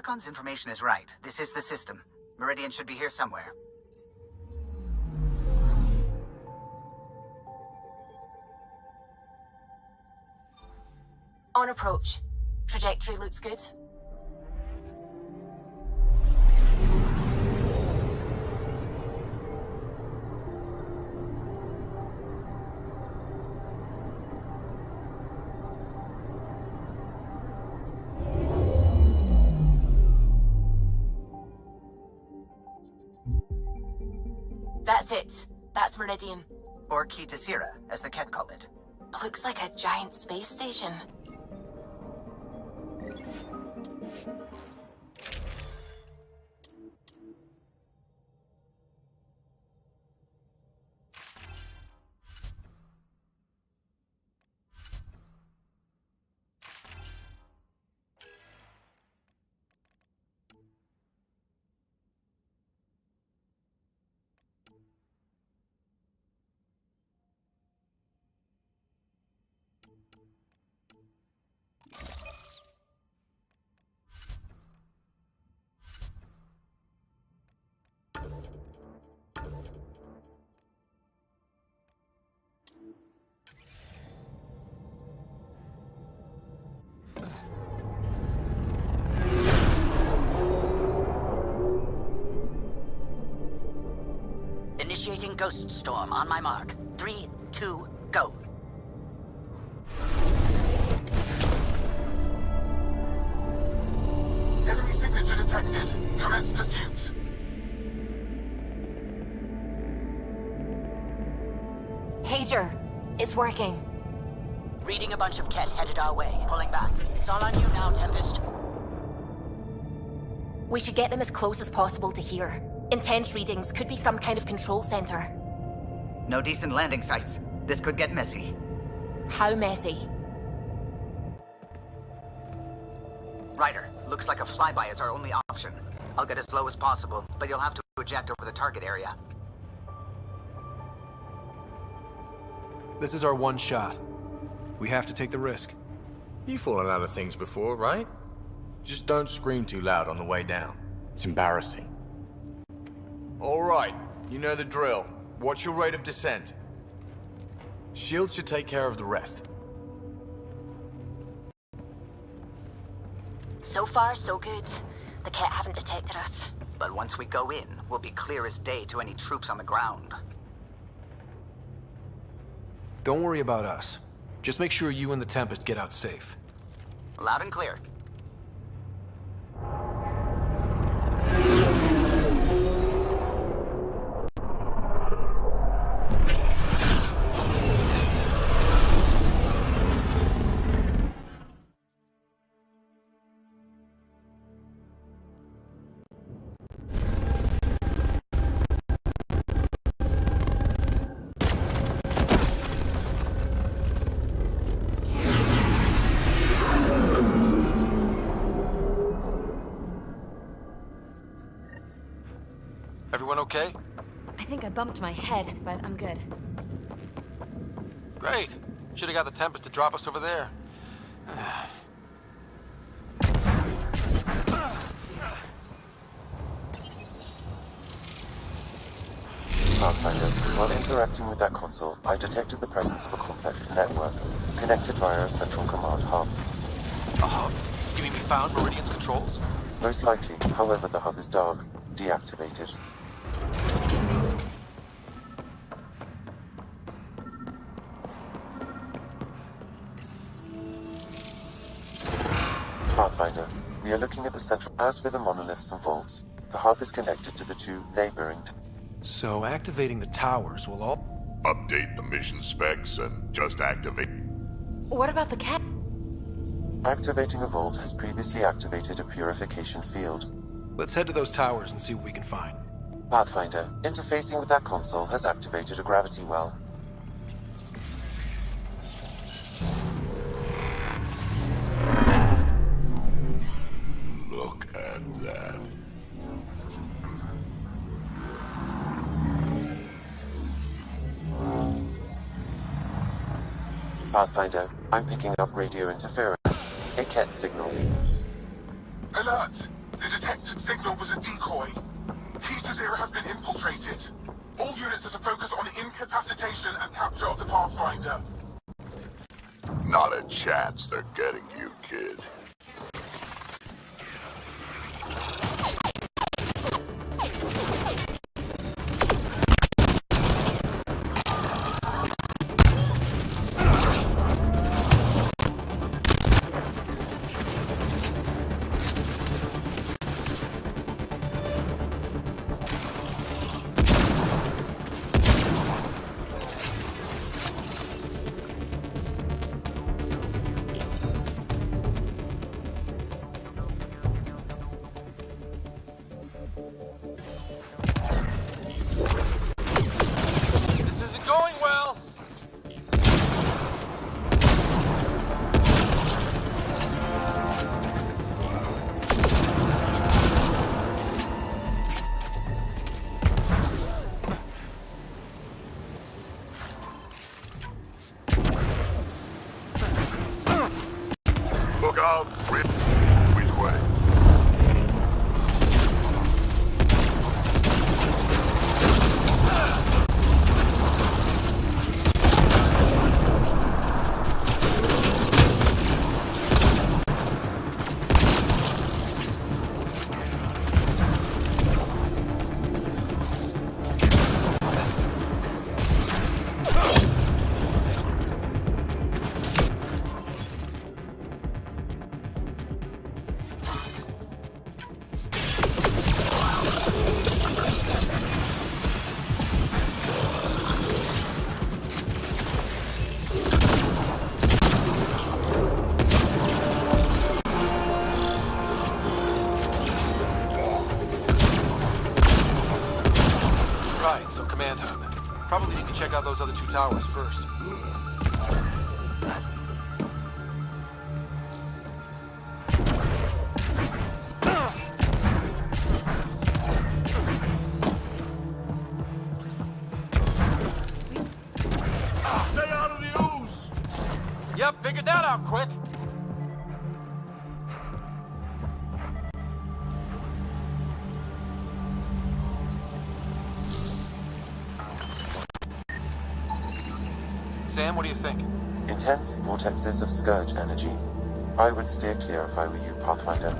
Archon's information is right. This is the system. Meridian should be here somewhere. On approach. Trajectory looks good. That's it. That's Meridian. Or Key to Sierra, as the Ket call it. Looks like a giant space station. Initiating Ghost Storm on my mark. 3, 2, go. Enemy signature detected. Commence pursuit. Pager, it's working. Reading a bunch of Ket headed our way. Pulling back. It's all on you now, Tempest. We should get them as close as possible to here. Intense readings could be some kind of control center. No decent landing sites. This could get messy. How messy? Ryder, looks like a flyby is our only option. I'll get as low as possible, but you'll have to eject over the target area. This is our one shot. We have to take the risk. You've fallen out of things before, right? Just don't scream too loud on the way down. It's embarrassing. All right, you know the drill. What's your rate of descent? Shield should take care of the rest. So far, so good. The Ket haven't detected us. But once we go in, we'll be clear as day to any troops on the ground. Don't worry about us. Just make sure you and the Tempest get out safe. Loud and clear. Everyone okay? I think I bumped my head, but I'm good. Great. Should have got the Tempest to drop us over there. Pathfinder, while interacting with that console, I detected the presence of a complex network, connected via a central command hub. A hub? You mean we found Meridian's controls? Most likely, however, the hub is dark, deactivated. Pathfinder, we are looking at the central. As with the monoliths and vaults, the hub is connected to the two neighboring. So activating the towers will all... Update the mission specs and just activate. What about the Ket? Activating a vault has previously activated a purification field. Let's head to those towers and see what we can find. Pathfinder, interfacing with that console has activated a gravity well. Look at that. Pathfinder, I'm picking up radio interference. A Ket signal. Alert! The detected signal was a decoy. Key to Zero has been infiltrated. All units are to focus on incapacitation and capture of the Pathfinder. Not a chance they're getting you, kid. This isn't going well! Look out! Which way? Right, so command hub. Probably need to check out those other two towers first. Stay out of the ooze! Yep, figured that out quick. Sam, what do you think? Intense vortexes of scourge energy. I would steer clear if I were you, Pathfinder.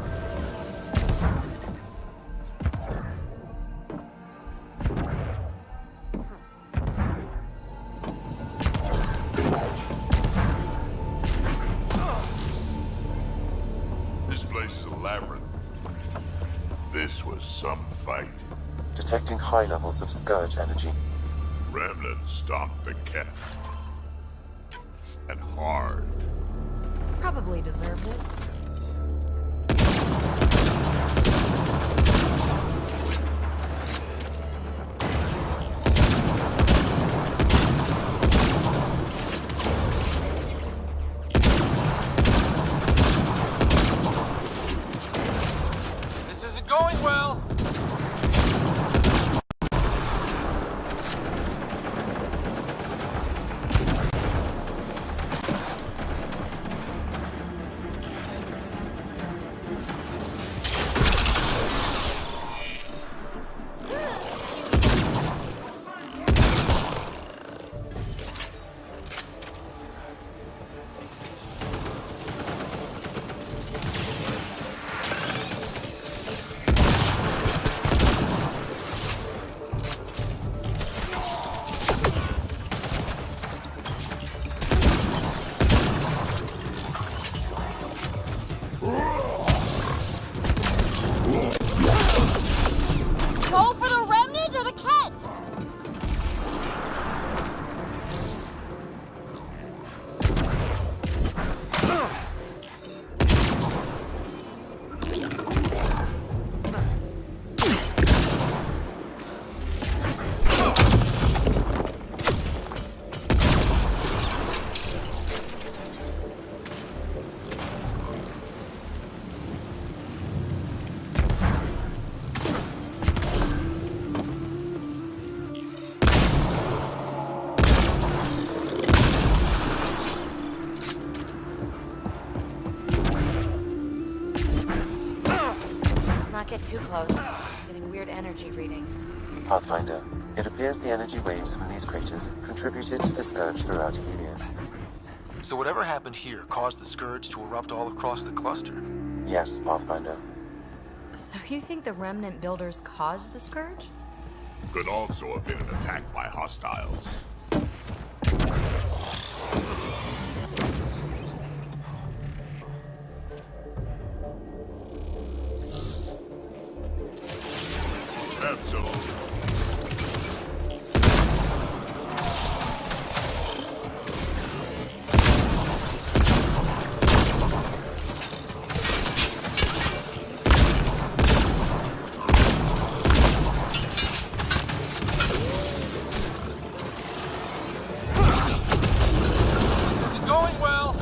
This place is a labyrinth. This was some fight. Detecting high levels of scourge energy. Remnant stomped the cat. And hard. Probably deserved it. This isn't going well! too close. Getting weird energy readings. Pathfinder, it appears the energy waves from these craters contributed to the scourge throughout Helios. So whatever happened here caused the scourge to erupt all across the cluster? Yes, Pathfinder. So you think the remnant builders caused the scourge? Could also have been an attack by hostiles. Absolutely. Going well!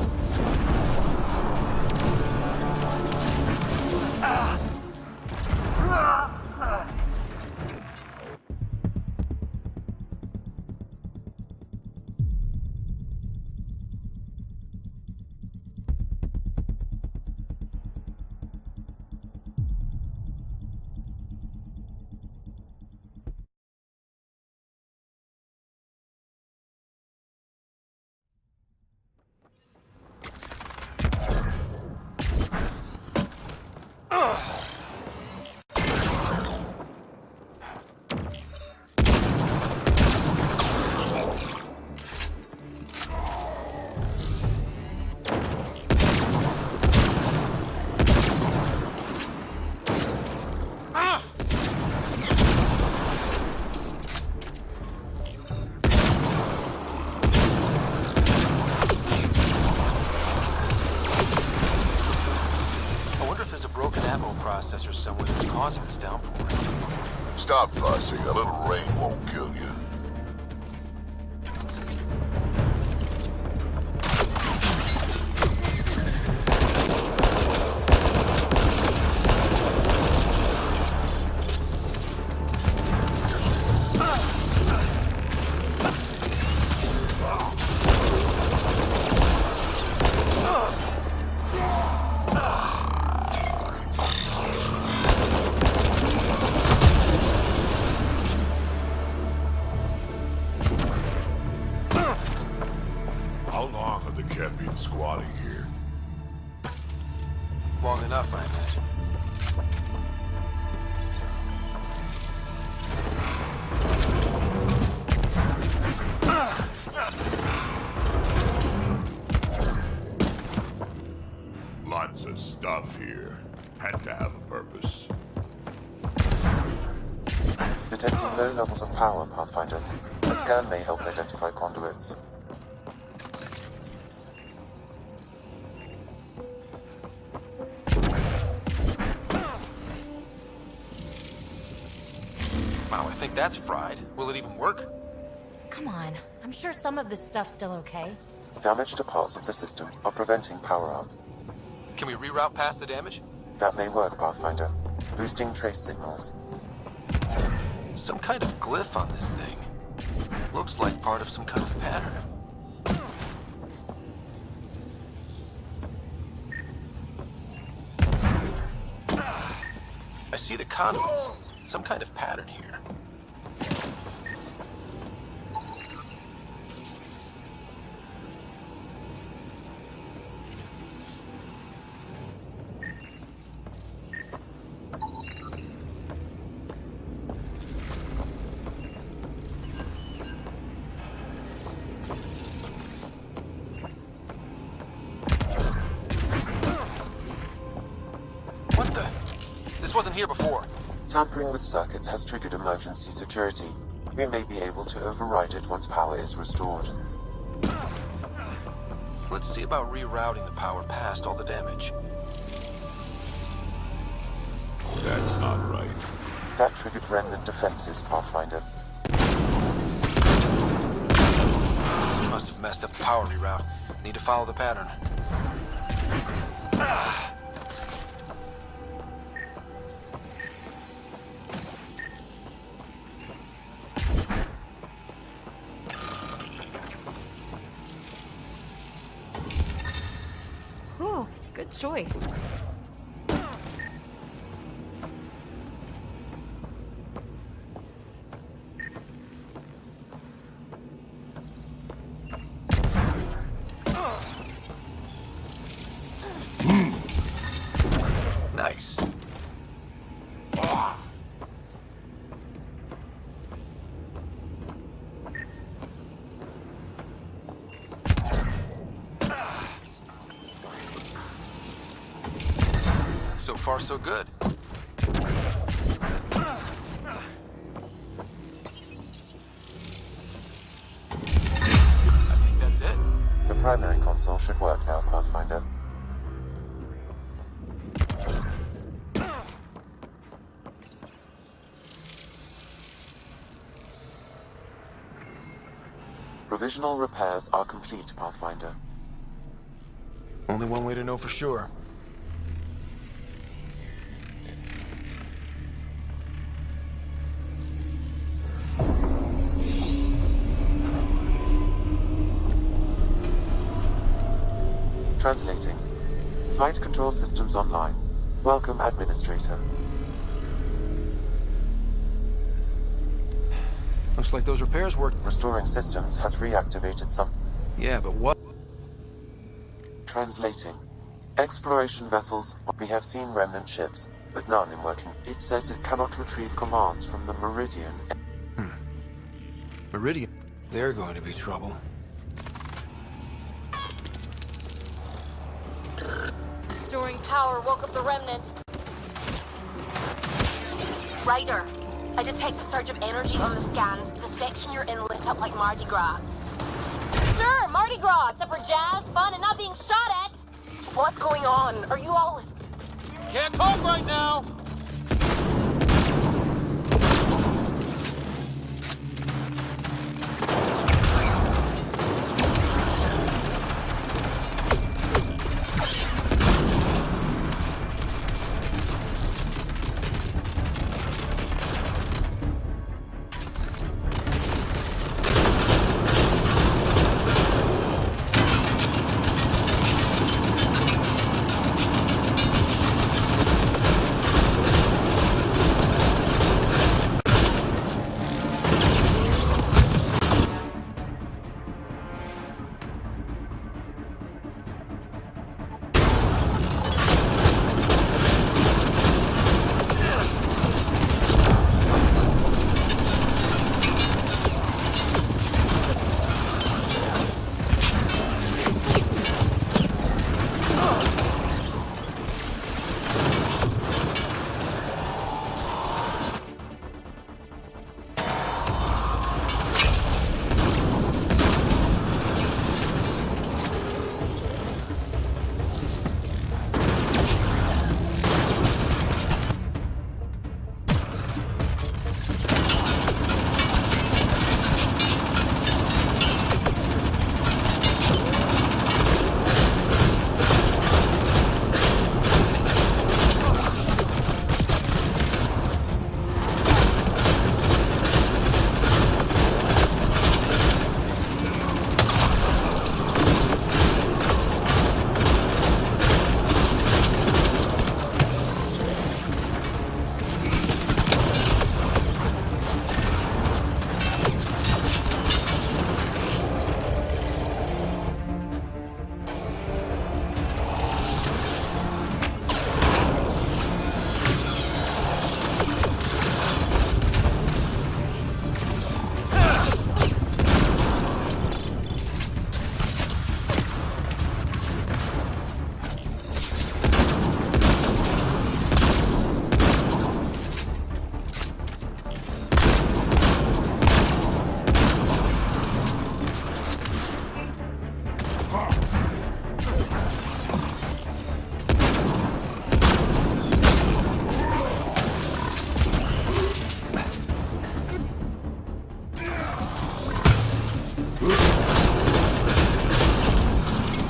Processor somewhere that's causing this downpour. Stop fussing. A little rain won't kill you. How long have the Ket been squatting here? Long enough, I imagine. Lots of stuff here. Had to have a purpose. Detecting low levels of power, Pathfinder. A scan may help identify conduits. Wow, I think that's fried. Will it even work? Come on, I'm sure some of this stuff's still okay. Damage to parts of the system are preventing power-up. Can we reroute past the damage? That may work, Pathfinder. Boosting trace signals. Some kind of glyph on this thing. Looks like part of some kind of pattern. I see the conduits. Some kind of pattern here. What the? This wasn't here before. Tampering with circuits has triggered emergency security. We may be able to override it once power is restored. Let's see about rerouting the power past all the damage. That's not right. That triggered remnant defenses, Pathfinder. Must have messed up the power reroute. Need to follow the pattern. Whew, good choice. face. So far, so good. I think that's it. The primary console should work now, Pathfinder. Provisional repairs are complete, Pathfinder. Only one way to know for sure. Translating. Flight control systems online. Welcome, Administrator. Looks like those repairs worked. Restoring systems has reactivated some... Yeah, but what? Translating. Exploration vessels. We have seen remnant ships, but none in working. It says it cannot retrieve commands from the Meridian. Meridian? They're going to be trouble. Restoring power woke up the remnant. Ryder, I detect a surge of energy on the scans. The section you're in lit up like Mardi Gras. Sure, Mardi Gras, except for jazz, fun, and not being shot at. What's going on? Are you all... Can't talk right now!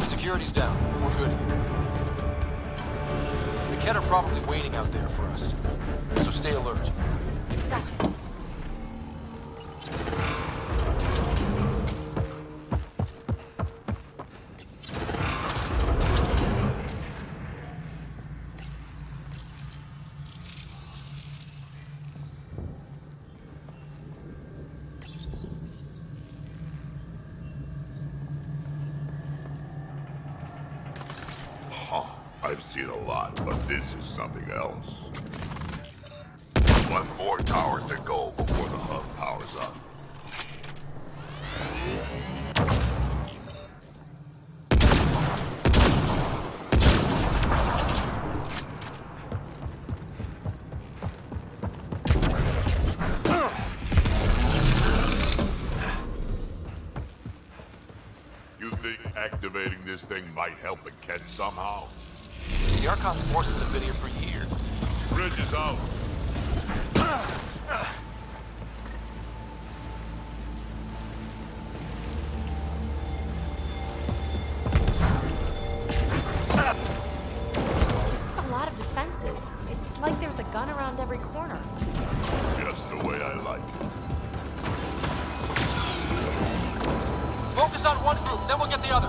Security's down. We're good here. The Kett are probably waiting out there for us, so stay alert. I I've seen a lot, but this is something else. One more tower to go before the hub powers up. You think activating this thing might help the Ket somehow? The Archon's forces have been here for years. Bridge is out. This is a lot of defenses. It's like there's a gun around every corner. Just the way I like it. Focus on one group, then we'll get the other.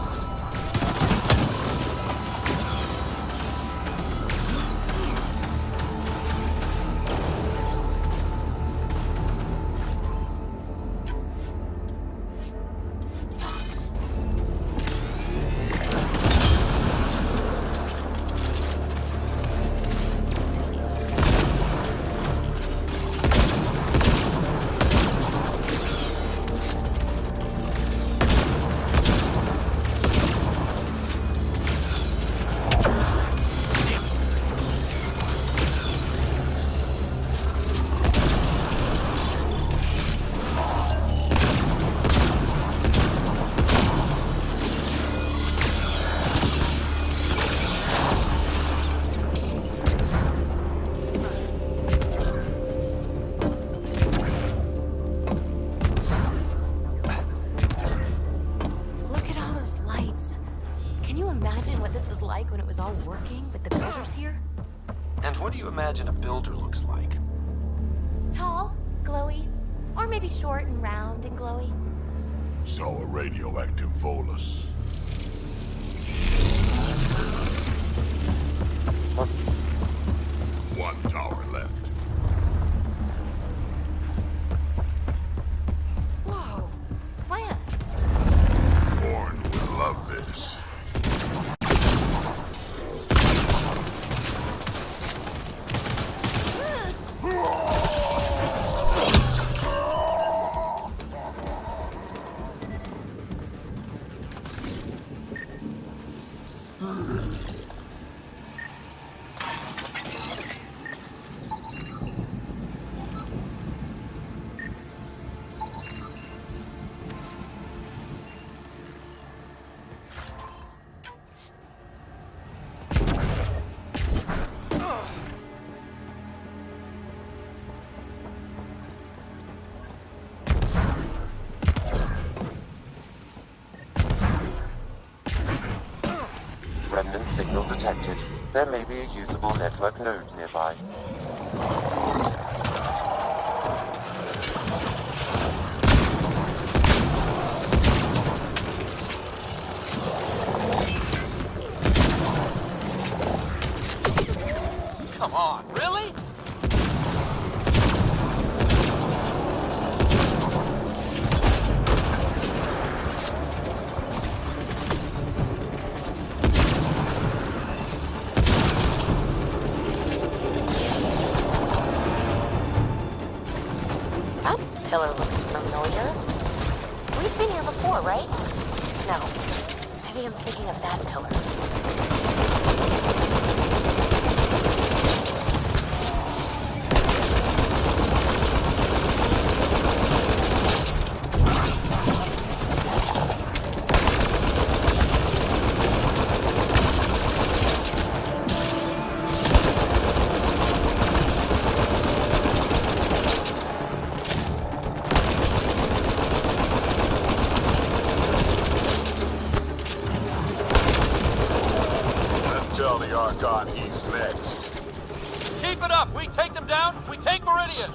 Look at all those lights. Can you imagine what this was like when it was all working with the builders here? And what do you imagine a builder looks like? Tall, glowy, or maybe short and round and glowy. So a radioactive Volus. One tower left. Whoa, plants. Thorn would love this. Remnant signal detected. There may be a usable network node nearby. Come on, really? That pillar looks familiar. We've been here before, right? No. Maybe I'm thinking of that pillar. Tell the Archon he's next. Keep it up! We take them down, we take Meridian!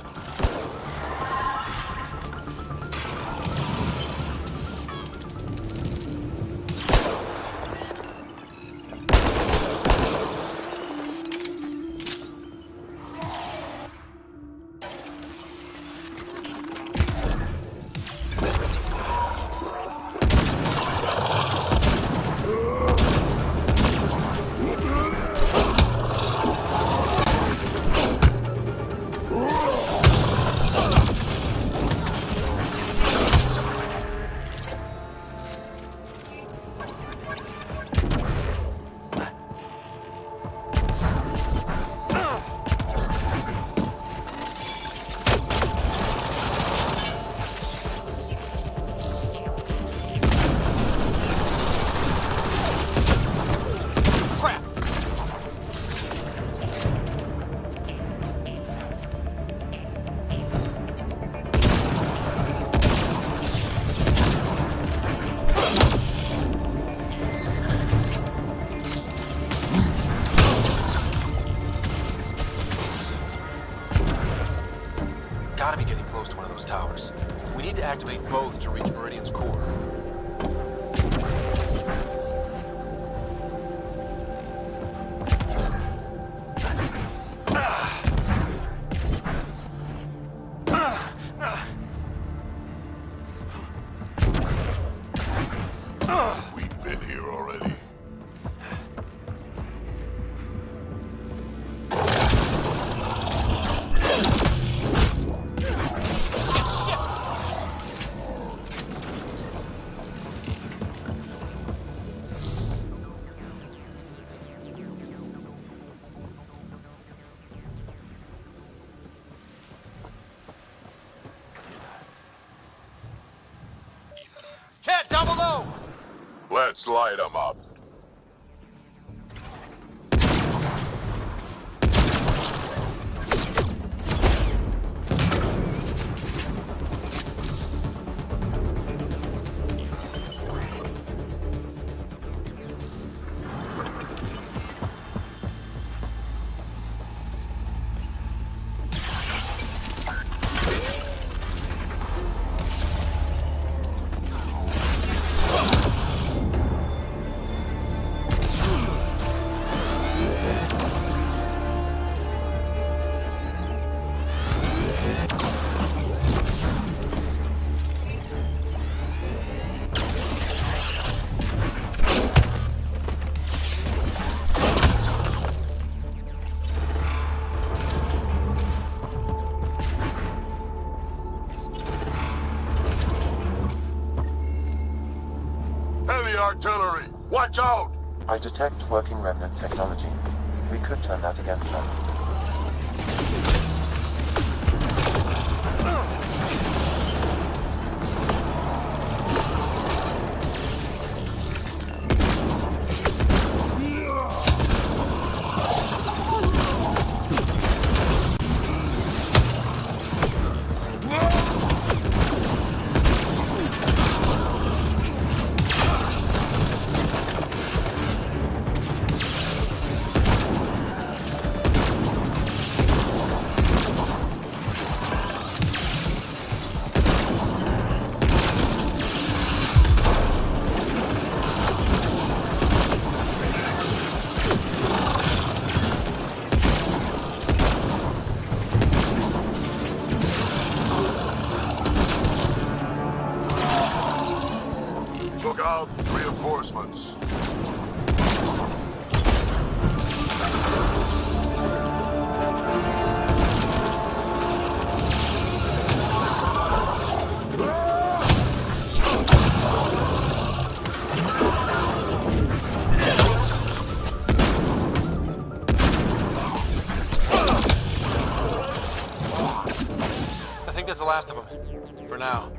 need to activate both to reach Meridian's core. We've been here already. Cat, down below! Let's light them up. Heavy artillery! Watch out! I detect working remnant technology. We could turn that against them. Look out! Reinforcements! I think that's the last of them. For now.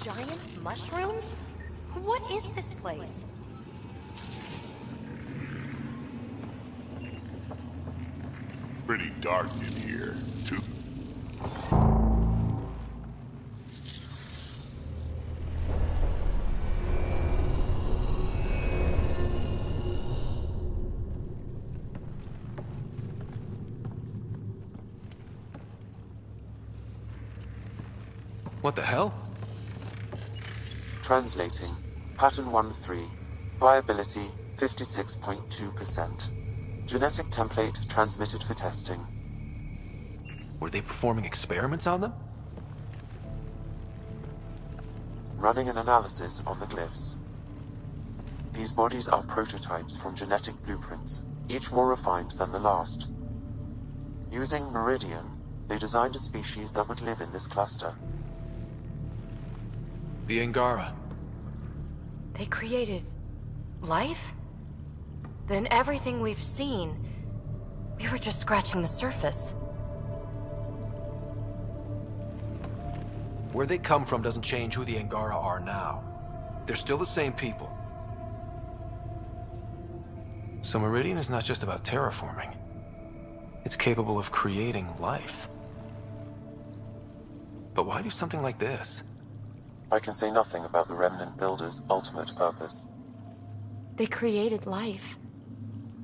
Giant mushrooms? What is this place? Pretty dark in here, too. What the hell? Translating. Pattern 1-3. Viability 56.2%. Genetic template transmitted for testing. Were they performing experiments on them? Running an analysis on the glyphs. These bodies are prototypes from genetic blueprints, each more refined than the last. Using Meridian, they designed a species that would live in this cluster. The Angara. They created life? Then everything we've seen, we were just scratching the surface. Where they come from doesn't change who the Angara are now. They're still the same people. So Meridian is not just about terraforming. It's capable of creating life. But why do something like this? I can say nothing about the Remnant Builder's ultimate purpose. They created life.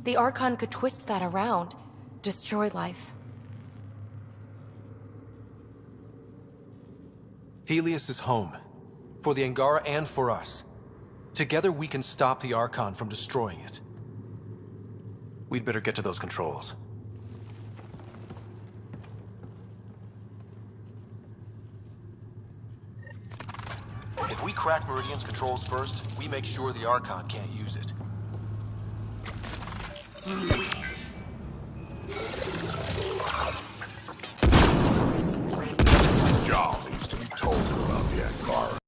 The Archon could twist that around, destroy life. Helios is home. For the Angara and for us. Together we can stop the Archon from destroying it. We'd better get to those controls. If we crack Meridian's controls first, we make sure the Archon can't use it.